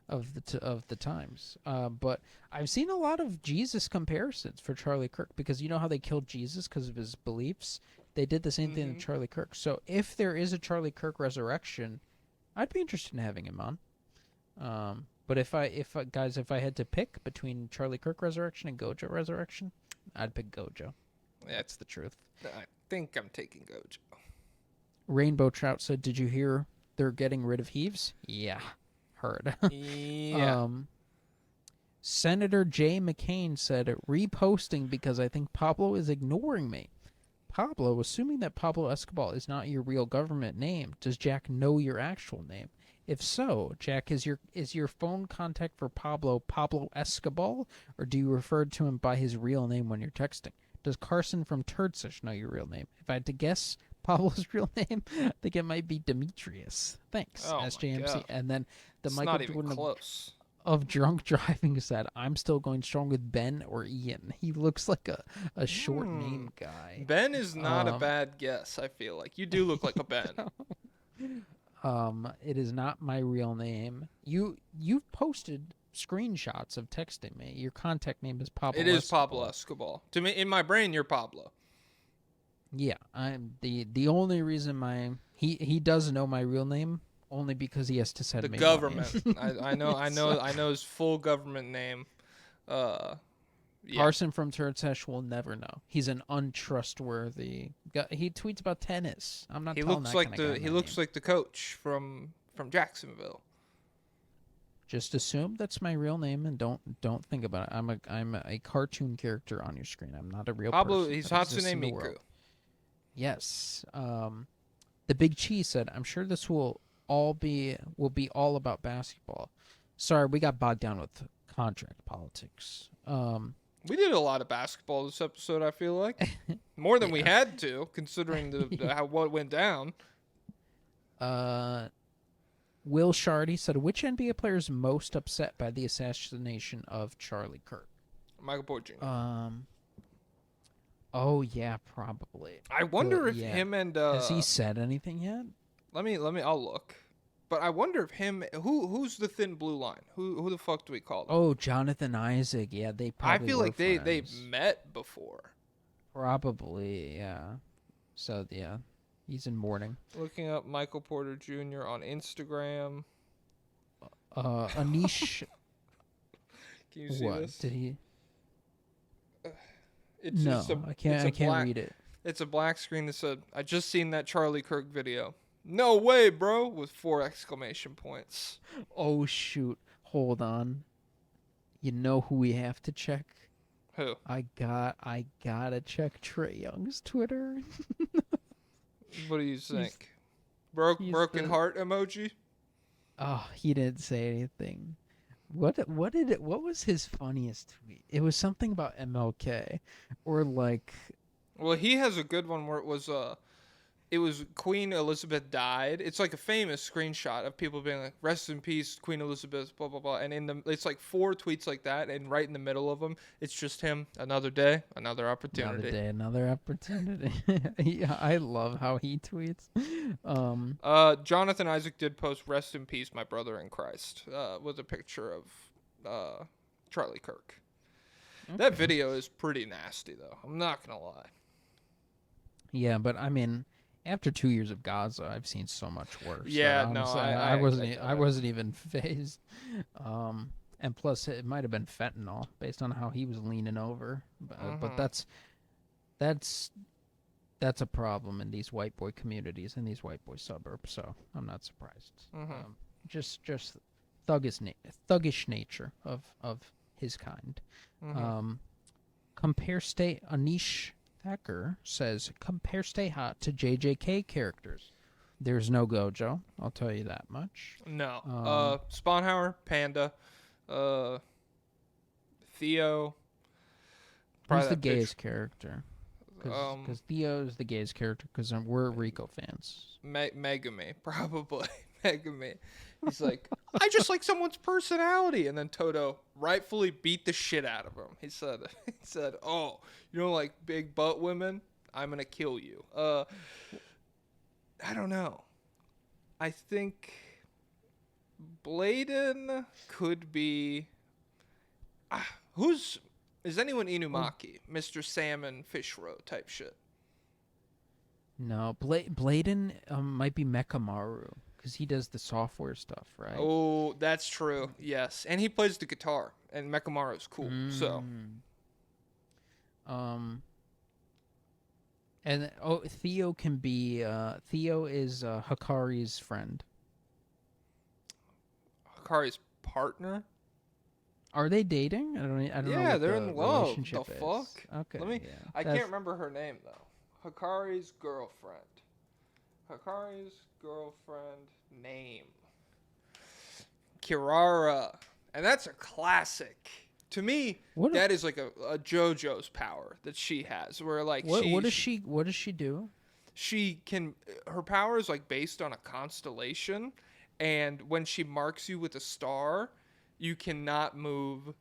of the times. But I've seen a lot of Jesus comparisons for Charlie Kirk, because you know how they killed Jesus because of his beliefs. They did the same thing to Charlie Kirk. So if there is a Charlie Kirk resurrection, I'd be interested in having him on. But if I had to pick between Charlie Kirk resurrection and Gojo resurrection, I'd pick Gojo. That's the truth. I think I'm taking Gojo. Rainbow Trout said, "Did you hear they're getting rid of Heaves?" Yeah, heard. Yeah. Senator Jay McCain said, "Reposting because I think Pablo is ignoring me." Pablo, assuming that Pablo Escobar is not your real government name, does Jack know your actual name? If so, Jack, is your phone contact for Pablo Escobar, or do you refer to him by his real name when you're texting? Does Carson from Turdsich know your real name? If I had to guess Pablo's real name, I think it might be Demetrius. Thanks, Oh my SJMC. god. And then the It's Michael not even Jordan close. of drunk driving said, "I'm still going strong with Ben or Ian. He looks like a short name guy." Ben is not a Um, bad guess, I feel like. You do look like a Ben. It is not my real name. You've posted screenshots of texting me. Your contact name is Pablo It is Escobar. Pablo Escobar. To me, in my brain, you're Pablo. Yeah, I'm the only reason he does know my real name only because he has to send The me government. money. I know his full government name. Uh, yeah. Carson from Turdsich will never know. He's an untrustworthy guy. He tweets about tennis. I'm not He telling looks that like kind of guy he my looks name. like the coach from Jacksonville. Just assume that's my real name and don't think about it. I'm a cartoon character on your screen. I'm not a real Pablo, person he's that exists Hatsune in the Miku. world. Yes. The Big Cheese said, "I'm sure this will be all about basketball." Sorry, we got bogged down with contract politics. We did a lot of basketball this episode, I feel like. More than we Yeah. had to, considering how what went down. Will Shardy said, "Which NBA player is most upset by the assassination of Charlie Kirk?" Michael Porter Jr. Oh yeah, probably. I wonder if Yeah. him and Has he said anything yet? let me I'll look. But I wonder if him who's the thin blue line? Who the fuck do we call them? Oh, Jonathan Isaac. Yeah, they I probably feel were like they've friends. met before. Probably, yeah. So yeah, he's in mourning. Looking up Michael Porter Jr. on Instagram. Anish. Can you see What this? did he? It's No, just a I can't. it's a I can't black, read it. It's a black screen that said, "I just seen that Charlie Kirk video." No way, bro, with 4 exclamation points. Oh shoot! Hold on. You know who we have to check? Who? I gotta check Trey Young's Twitter. What do you think? he's Broken the- heart emoji? Oh, he didn't say anything. What was his funniest tweet? It was something about MLK, or like, Well, he has a good one where it was Queen Elizabeth died. It's like a famous screenshot of people being like, "Rest in peace, Queen Elizabeth," blah blah blah. And it's like 4 tweets like that, and right in the middle of them, it's just him. Another day, another opportunity. another day, another opportunity. Yeah, I love how he tweets. Jonathan Isaac did post "Rest in peace, my brother in Christ," with a picture of Charlie Kirk. That video is pretty nasty, though. I'm not gonna lie. Yeah, but I mean, after 2 years of Gaza, I've seen so much worse. Yeah, that no, honestly, I wasn't. get I it. wasn't even phased. And plus, it might have been fentanyl based on how he was leaning over. But that's a problem in these white boy communities, in these white boy suburbs. So I'm not surprised. Just thuggish nature of his kind. Compare stay Anish Thacker says, "Compare Stay Hot to JJK characters." There's no Gojo, I'll tell you that much. No. Spawnhauer, Panda, Theo. Who's Probably the that gayest character? Um, Because Theo's the gayest character, because we're Rico fans. Megami, probably. Megami. He's like, "I just like someone's personality," and then Toto rightfully beat the shit out of him. He said, "Oh, you don't like big butt women? I'm gonna kill you." I don't know. I think Bladen could be. Is anyone Inumaki? Mr. Salmon Fish Row type shit. No, Bladen might be Mechamaru, because he does the software stuff, right? Oh, that's true. Yes, and he plays the guitar, and Mekamaru's cool. So, And Theo can be Theo is Hikari's friend. Hikari's partner. Are they dating? I don't know Yeah, what they're the in love. relationship The is. fuck? Okay. Let me. Yeah. I can't remember her name though. Hikari's girlfriend. Hikari's girlfriend name. Kirara. And that's a classic. To me, that is like a JoJo's power that she has, where like what does she do? She can, her power is like based on a constellation, and when she marks you with a star, you cannot move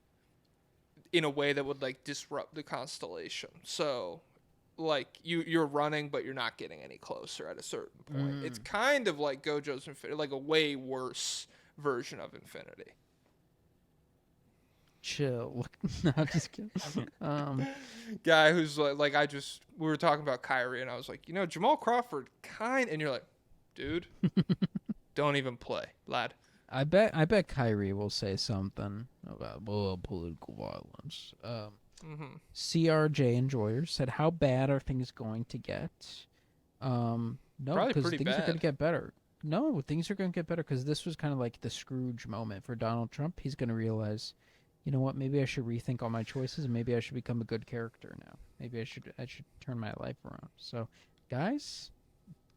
in a way that would like disrupt the constellation. So like you're running but you're not getting any closer at a certain point. It's kind of like Gojo's Infinity, like a way worse version of Infinity. Chill. No, I'm just kidding. Guy who's like we were talking about Kyrie and I was like, Jamal Crawford and you're like, dude, don't even play, lad. I bet Kyrie will say something about political violence. CRJ Enjoyer said, "How bad are things going to get?" No, Probably because pretty things are bad. going to get better. No, things are going to get better because this was kind of like the Scrooge moment for Donald Trump. He's going to realize, you know what? Maybe I should rethink all my choices, and maybe I should become a good character now. Maybe I should turn my life around. So, guys,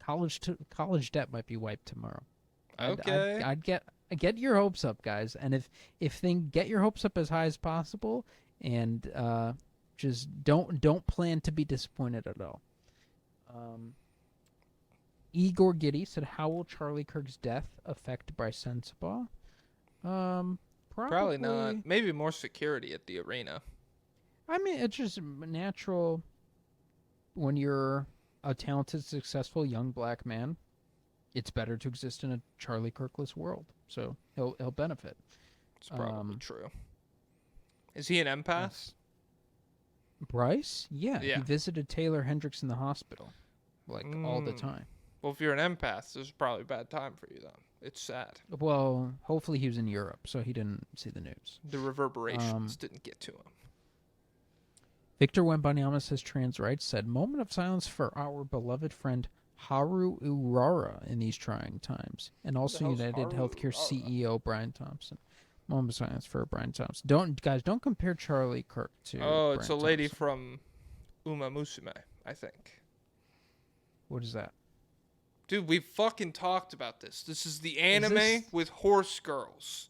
college debt might be wiped tomorrow. Okay. I'd get your hopes up, guys, and get your hopes up as high as possible, and just don't plan to be disappointed at all. Igor Giddy said, "How will Charlie Kirk's death affect Bryce Sensabaugh?" Probably not. Maybe more security at the arena. I mean, it's just natural when you're a talented, successful young black man. It's better to exist in a Charlie Kirkless world, so he'll benefit. It's probably true. Is he an empath? Bryce? Yeah, Yeah. he visited Taylor Hendricks in the hospital, like all the time. Well, if you're an empath, this is probably a bad time for you then. It's sad. Well, hopefully he was in Europe, so he didn't see the news. The reverberations didn't get to him. Victor Wembanyama says trans rights said, "Moment of silence for our beloved friend Haru Urara in these trying times." And also United Healthcare CEO Brian Thompson. Moment of silence for Brian Thompson. Don't compare Charlie Kirk to it's Brian a lady Thompson. from Uma Musume, I think. What is that? Dude, we fucking talked about this. This is the anime with horse girls.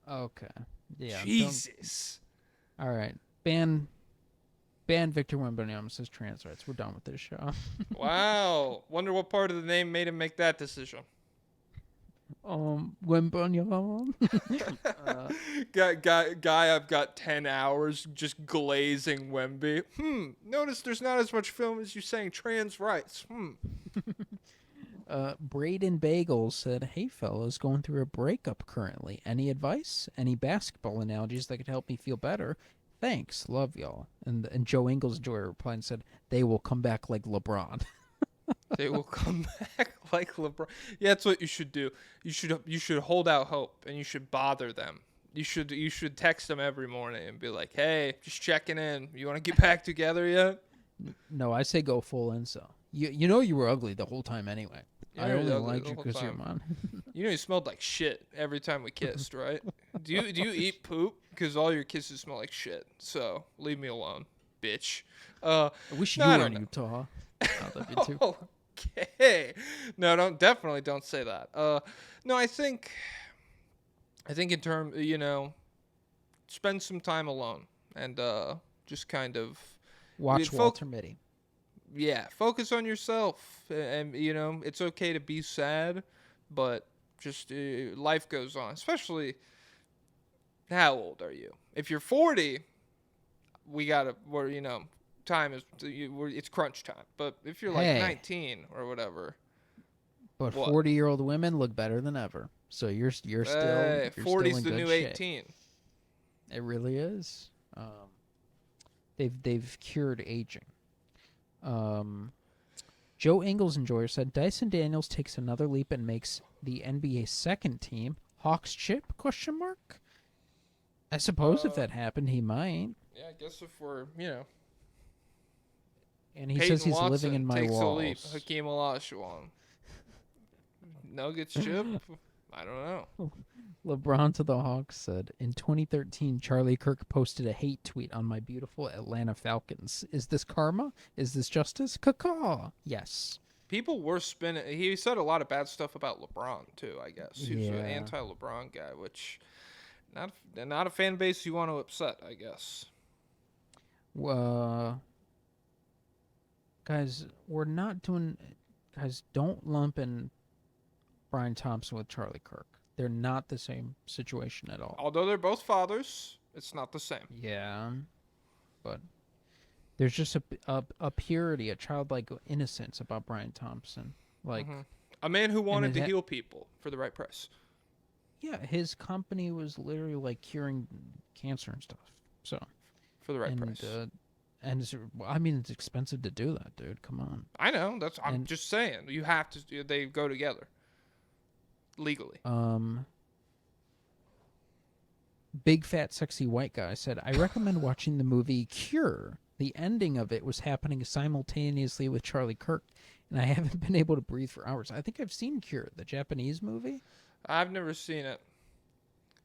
Okay. Yeah. Jesus. All right. Ban Victor Wembanyama says trans rights. We're done with this show. Wow. Wonder what part of the name made him make that decision. Wembanyama. Guy, I've got 10 hours just glazing Wemby. Notice there's not as much film as you saying trans rights. Braden Bagel said, "Hey fellas, going through a breakup currently. Any advice? Any basketball analogies that could help me feel better? Thanks, love y'all." And Joe Ingles Joy replied and said, "They will come back like LeBron." They will come back like LeBron. Yeah, that's what you should do. You should hold out hope and you should bother them. You should text them every morning and be like, "Hey, just checking in. You want to get back together yet?" No, I say go full incel. You know you were ugly the whole time anyway. Yeah, I only ugly liked the you whole because you're time. mine. You know you smelled like shit every time we kissed, right? Do you eat poop? Because all your kisses smell like shit. So leave me alone, bitch. I wish you were in Utah. Oh, that'd be too. Okay. No, don't say that. No, I think in terms, spend some time alone and just kind of Watch Walter Mitty. Yeah, focus on yourself, and it's okay to be sad, but just life goes on. Especially, how old are you? If you're 40, time is it's crunch time. But if you're like 19 or whatever, but 40-year-old women look better than ever. So you're still 40's in the good new shape. 18. It really is. They've cured aging. Joe Ingles Enjoyer said Dyson Daniels takes another leap and makes the NBA second team. Hawks chip? ? I suppose if that happened, he might. Yeah, I guess if we're And he Peyton says he's Watson living in my takes a leap. walls. Hakeem Olajuwon. Nuggets chip? I don't know. LeBron to the Hawks said, in 2013, Charlie Kirk posted a hate tweet on my beautiful Atlanta Falcons. Is this karma? Is this justice? Caw. Yes. People were spinning. He said a lot of bad stuff about LeBron too. I guess he was an Yeah. anti-LeBron guy, which not a fan base you want to upset. I guess. Guys, we're not doing. Guys, don't lump in Brian Thompson with Charlie Kirk. They're not the same situation at all. Although they're both fathers, it's not the same. Yeah, but there's just a purity, a childlike innocence about Brian Thompson. Like a man who wanted to it heal people for the right price. Yeah, his company was literally like curing cancer and stuff. So For the right price. And it's expensive to do that, dude. Come on. I know. I'm just saying. You have to. They go together. Legally. Big fat sexy white guy said, I recommend watching the movie Cure. The ending of it was happening simultaneously with Charlie Kirk, and I haven't been able to breathe for hours. I think I've seen Cure, the Japanese movie. I've never seen it.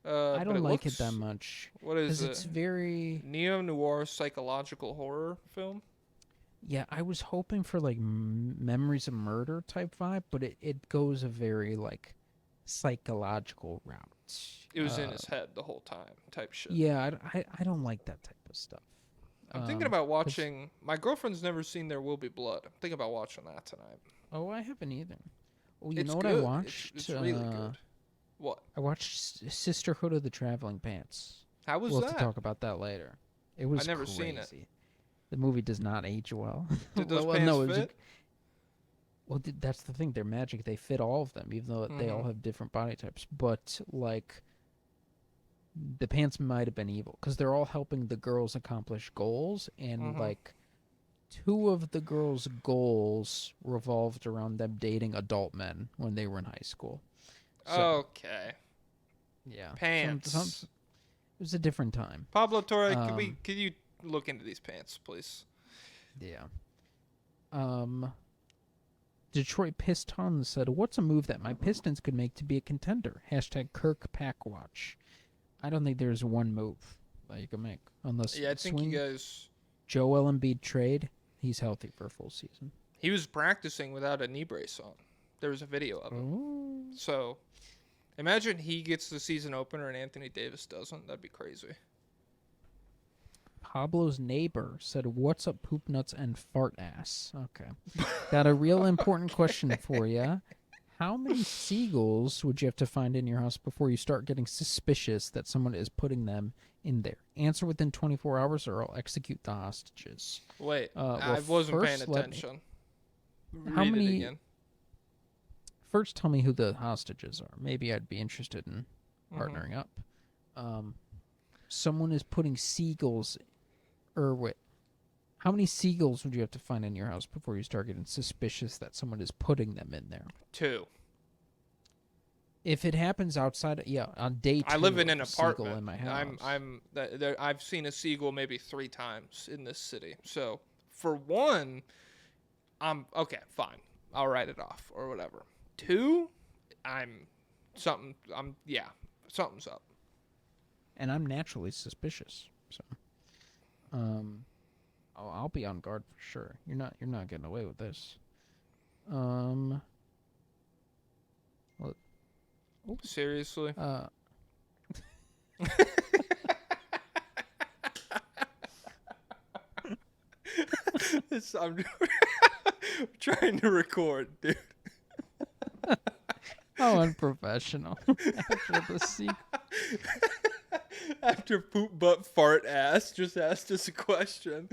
I don't like it that much. What is it? It's very neo-noir psychological horror film. Yeah, I was hoping for like Memories of Murder type vibe, but it goes a very like psychological route. It was in his head the whole time type shit. Yeah, I don't like that type of stuff. I'm thinking about watching. My girlfriend's never seen There Will Be Blood. I'm thinking about watching that tonight. Oh, I haven't either. Well, you It's know what good. I watched? It's really good. What? I watched Sisterhood of the Traveling Pants. How was we'll that? have to talk about that later. It was I've never crazy. seen it. The movie does not age well. Did those well, pants no, it was fit? that's the thing. They're magic. They fit all of them, even though they all have different body types. But like, the pants might have been evil because they're all helping the girls accomplish goals, and like, two of the girls' goals revolved around them dating adult men when they were in high school. So, Okay. yeah, Pants. it was a different time. Pablo Torre, could you look into these pants, please? Yeah. Detroit Pistons said, "What's a move that my Pistons could make to be a contender?" # Kirk Packwatch. I don't think there's one move that you can make unless Yeah, I think you guys. Joel Embiid trade. He's healthy for a full season. He was practicing without a knee brace on. There was a video of him. Oh. So, imagine he gets the season opener and Anthony Davis doesn't. That'd be crazy. Pablo's neighbor said, "What's up, poop nuts and fart ass?" Okay. Got a real important question for you. How many seagulls would you have to find in your house before you start getting suspicious that someone is putting them in there? Answer within 24 hours or I'll execute the hostages. Wait, well, I wasn't paying first, let me- attention. How Read many- it again. First, tell me who the hostages are. Maybe I'd be interested in partnering up. Someone is putting seagulls... wait. How many seagulls would you have to find in your house before you start getting suspicious that someone is putting them in there? 2. If it happens outside, on day 2, I live in an a seagull apartment. in my house. I've seen a seagull maybe 3 times in this city. So for 1, I'm okay. Fine, I'll write it off or whatever. 2, something's up. And I'm naturally suspicious, so I'll be on guard for sure. You're not getting away with this. Seriously? I'm trying to record, dude. How unprofessional. After the sequel. After poop butt fart ass just asked us a question.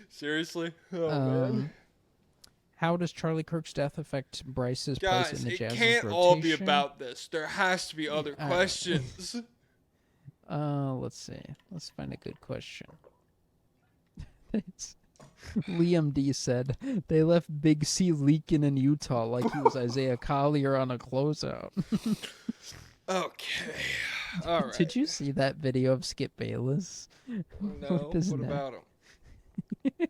Seriously? Oh man. How does Charlie Kirk's death affect Bryce's Guys, place in the Jazz's can't rotation? all be about this. There has to be other questions. Let's see. Let's find a good question. Liam D said, "They left Big C leaking in Utah like he was Isaiah Collier on a closeout." Okay. All right. Did you see that video of Skip Bayless? No. With his What neck? about him?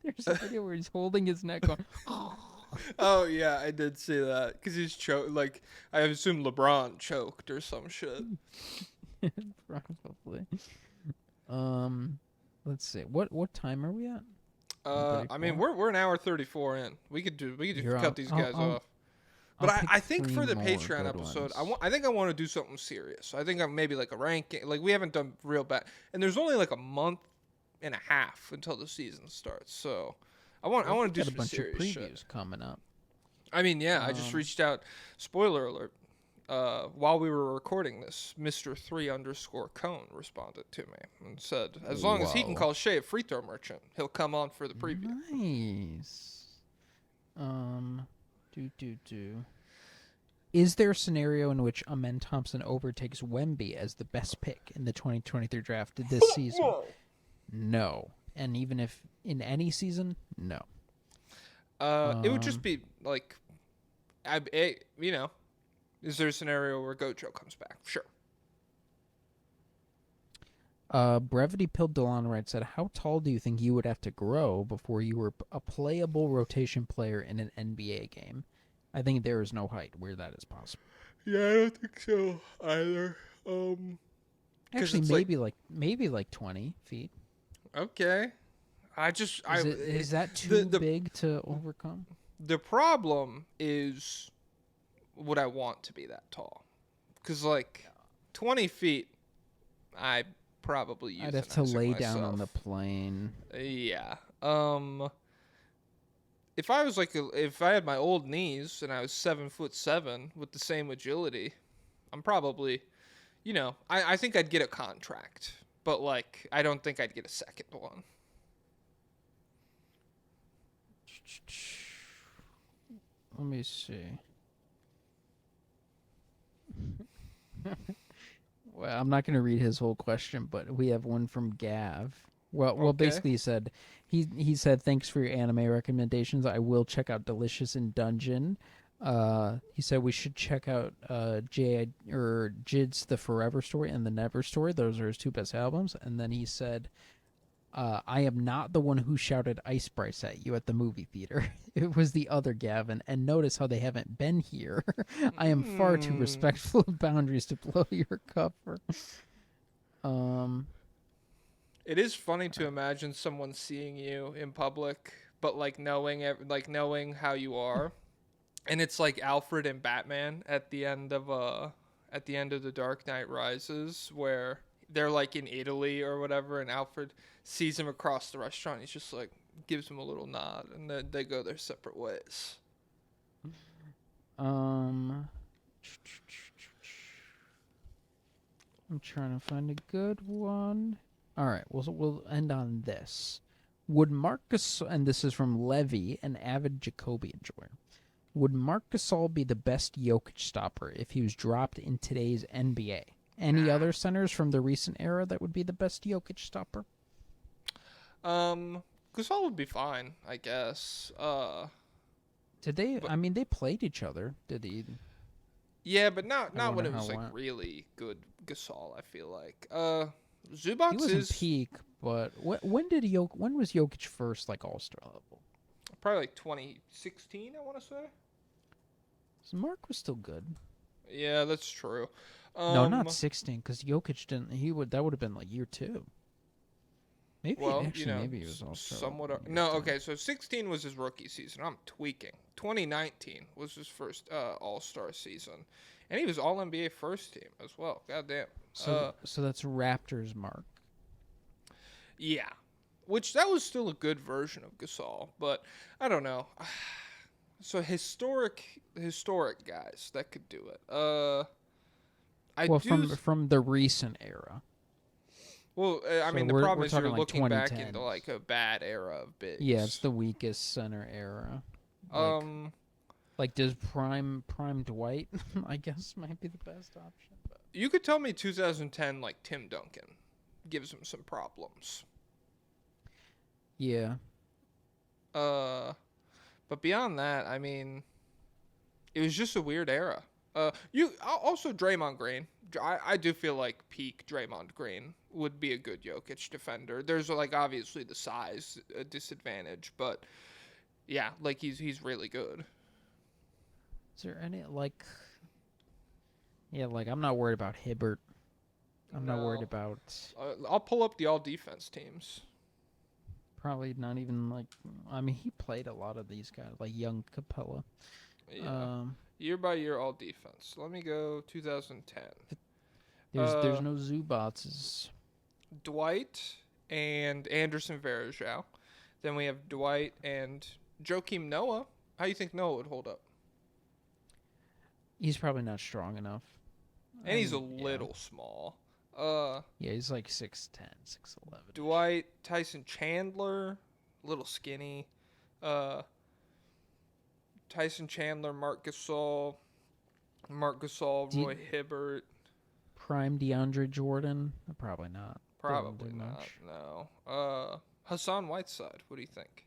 There's a video where he's holding his neck going. Oh yeah, I did see that because he's like I assume LeBron choked or some shit. Probably. Let's see. What time are we at? I mean 34? we're an hour 34 in. We could You're cut on- these I'll- guys I'll- off. But I'll pick I think 3 for the more Patreon good episode, ones. I think I want to do something serious. I think I'm maybe like a ranking. Like we haven't done real bad, and there's only like a month and a half until the season starts. So I want to do got some a bunch of serious previews shit. coming up. I mean, yeah, I just reached out. Spoiler alert. While we were recording this, Mr. 3_Cone responded to me and said, as long as he can Whoa. call Shay a free throw merchant, he'll come on for the preview. Nice. Is there a scenario in which Amen Thompson overtakes Wemby as the best pick in the 2023 draft this season? No. And even if in any season, no. It would just be like, is there a scenario where Gojo comes back? Sure. Brevity Pilled Delon writes said, how tall do you think you would have to grow before you were a playable rotation player in an NBA game? I think there is no height where that is possible. Yeah, I don't think so either. Actually, maybe like 20 feet. Okay. Is that too big to overcome? The problem is, would I want to be that tall? Because like 20 feet, I probably use. I'd have to lay down on the plane. Yeah. If I was if I had my old knees and I was 7'7" with the same agility, I'm probably, I think I'd get a contract, but like I don't think I'd get a second one. Let me see. Well, I'm not going to read his whole question, but we have one from Gav. Well, basically he said he said thanks for your anime recommendations. I will check out Delicious in Dungeon. He said we should check out Jid's The Forever Story and The Never Story. Those are his 2 best albums. And then he said, I am not the one who shouted Ice Bryce at you at the movie theater. It was the other Gavin. And notice how they haven't been here. I am far too respectful of boundaries to blow your cover. It is funny to imagine someone seeing you in public, but like knowing how you are, and it's like Alfred and Batman at the end of The Dark Knight Rises, where they're like in Italy or whatever, and Alfred sees him across the restaurant. He's just like gives him a little nod, and then they go their separate ways. I'm trying to find a good one. All right, we'll end on this. Would Marc Gasol, and this is from Levy, an avid Jacoby enjoyer, would Marc Gasol be the best Jokic stopper if he was dropped in today's NBA? Any other centers from the recent era that would be the best Jokic stopper? Gasol would be fine, I guess. Did they? I mean, they played each other. Did he? Yeah, but not when wonder it was how like went. really good Gasol. I feel like Zubac He wasn't peak, but when was Jokic first like All-Star level? probably like 2016. I want to say. So Mark was still good. Yeah, that's true. No, not 16, because Jokic didn't. That would have been like year 2. Maybe maybe he was All-Star. somewhat. No, okay. So 16 was his rookie season. I'm tweaking. 2019 was his first All-Star season, and he was All NBA first team as well. Goddamn. So that's Raptors Mark. Yeah, which that was still a good version of Gasol, but I don't know. So historic guys that could do it. From the recent era. Well, I So mean, the we're problem is you're talking like looking back 2010s. into like a bad era of bigs. Yeah, it's the weakest center era. Like does prime Dwight, I guess, might be the best option. But. You could tell me 2010 like Tim Duncan gives him some problems. Yeah. But beyond that, I mean, it was just a weird era. Also Draymond Green. I do feel like peak Draymond Green would be a good Jokic defender. There's like obviously the size disadvantage, but yeah, like he's really good. Is there any like? Yeah, like I'm not worried about Hibbert. I'm not worried No. about. I'll pull up the all defense teams. Probably not even like. I mean, he played a lot of these guys, like young Capella. Yeah. Year by year all defense. Let me go 2010. There's no Zubats. Dwight and Anderson Varejao. Then we have Dwight and Joakim Noah. How do you think Noah would hold up? He's probably not strong enough. And he's a little small. Yeah, he's like 6'10", 6'11". Dwight, Tyson Chandler, a little skinny. Tyson Chandler, Mark Gasol, Roy Hibbert. Prime DeAndre Jordan? Probably not. Probably Doesn't do not. much. No. Hassan Whiteside. What do you think?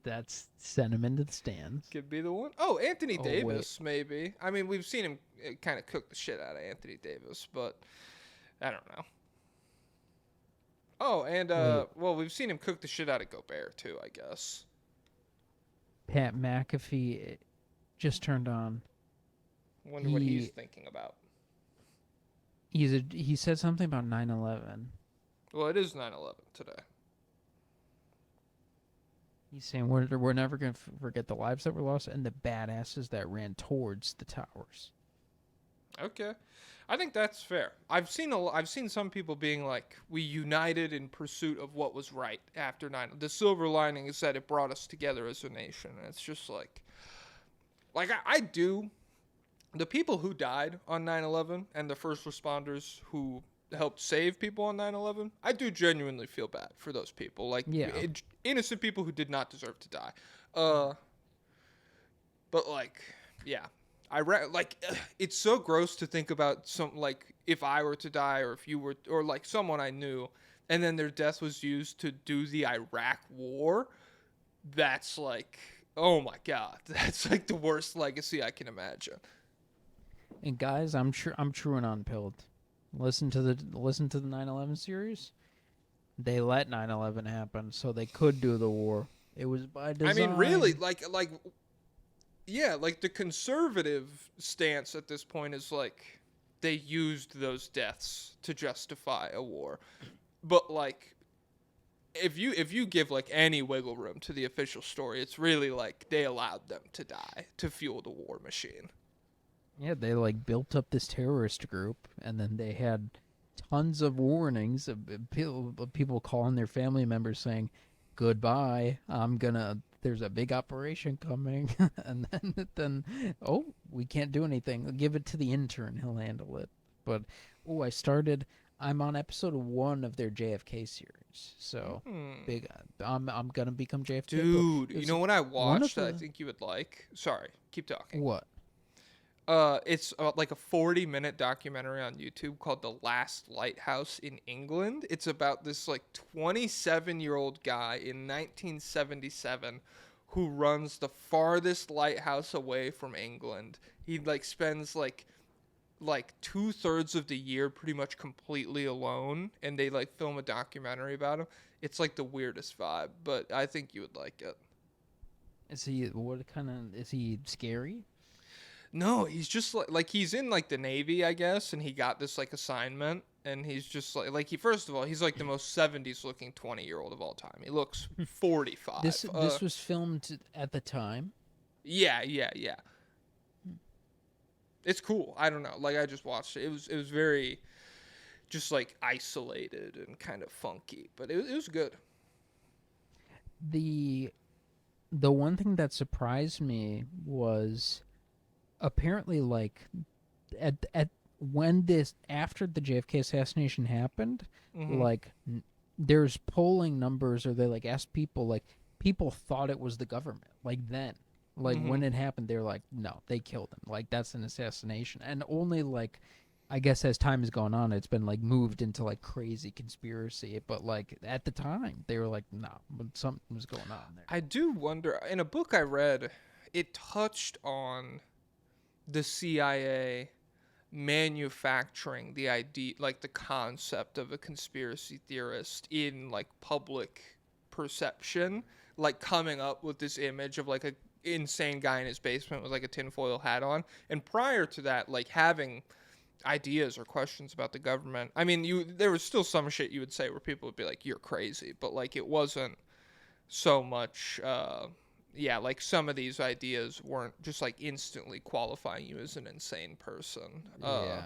That's send him into the stands. Could be the one. Oh, Anthony Oh, Davis, maybe. I mean, we've seen him kind of cook the shit out of Anthony Davis, but I don't know. Oh, and well, we've seen him cook the shit out of Gobert too, I guess. Pat McAfee just turned on. Wonder what he's thinking about. He said something about 9/11. Well, it is 9/11 today. He's saying we're never going to forget the lives that were lost and the badasses that ran towards the towers. Okay, I think that's fair. I've seen some people being like, we united in pursuit of what was right after 9. The silver lining is that it brought us together as a nation. And it's just like I do. The people who died on 9/11 and the first responders who helped save people on 9/11, I do genuinely feel bad for those people. Like, innocent people who did not deserve to die. But like, yeah, it's so gross to think about like if I were to die or if you were, or like someone I knew, and then their death was used to do the Iraq War. That's like, oh my God, that's like the worst legacy I can imagine. And guys, I'm true and unpilled. Listen to the 9/11 series. They let 9/11 happen so they could do the war. It was by design. I mean, really, yeah, like the conservative stance at this point is like they used those deaths to justify a war. But like if you give like any wiggle room to the official story, it's really like they allowed them to die to fuel the war machine. Yeah, they like built up this terrorist group, and then they had tons of warnings of people calling their family members saying, "Goodbye, there's a big operation coming," and then we can't do anything. Give it to the intern; he'll handle it. But I'm on episode 1 of their JFK series, so big. I'm gonna become JFK. Dude, you know what I watched that I think you would like? Sorry, keep talking. What? It's like a 40-minute documentary on YouTube called The Last Lighthouse in England. It's about this like 27-year-old guy in 1977 who runs the farthest lighthouse away from England. He like spends like 2/3 of the year pretty much completely alone, and they like film a documentary about him. It's like the weirdest vibe, but I think you would like it. Is he scary? No, he's just like he's in like the Navy, I guess, and he got this like assignment, and he's just like first of all, he's like the most 70s looking 20-year-old of all time. He looks 45. This was filmed at the time. Yeah. It's cool. I don't know. Like I just watched it. It was very just like isolated and kind of funky, but it was good. The one thing that surprised me was apparently like at when after the JFK assassination happened, like there's polling numbers, or they like asked people, like people thought it was the government, like then, like when it happened, they're like, no, they killed him, like that's an assassination. And only like, I guess as time has gone on, it's been like moved into like crazy conspiracy, but like at the time they were like, no, but something was going on there. I do wonder, in a book I read, it touched on the CIA manufacturing the idea, like the concept of a conspiracy theorist in like public perception, like coming up with this image of like a insane guy in his basement with like a tinfoil hat on, and prior to that, like having ideas or questions about the government. I mean, there was still some shit you would say where people would be like, "You're crazy," but like it wasn't so much. Yeah, like some of these ideas weren't just like instantly qualifying you as an insane person. Yeah.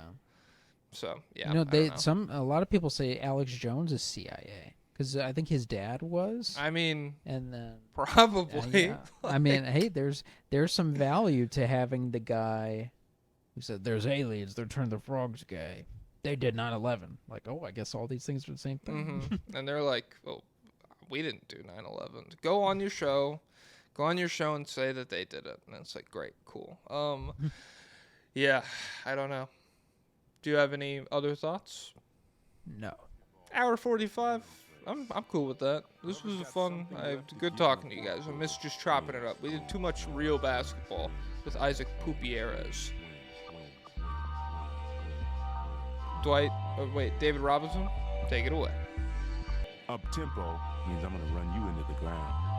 So yeah, You know, I don't know. a lot of people say Alex Jones is CIA because I think his dad was. I mean, And then probably. yeah. I mean, hey, there's some value to having the guy who said there's aliens, they're turned the frogs gay. They did 9/11. Like, oh, I guess all these things are the same thing. And they're like, "Well, we didn't do 9/11. Go on your show." Go on your show and say that they did it. And it's like, great, cool. Yeah, I don't know. Do you have any other thoughts? No. Hour 45. I'm cool with that. This was fun. Good talking to you guys. I miss just chopping it up. We did too much real basketball with Isaac Pupierrez. David Robinson, take it away. Up tempo means I'm gonna run you into the ground.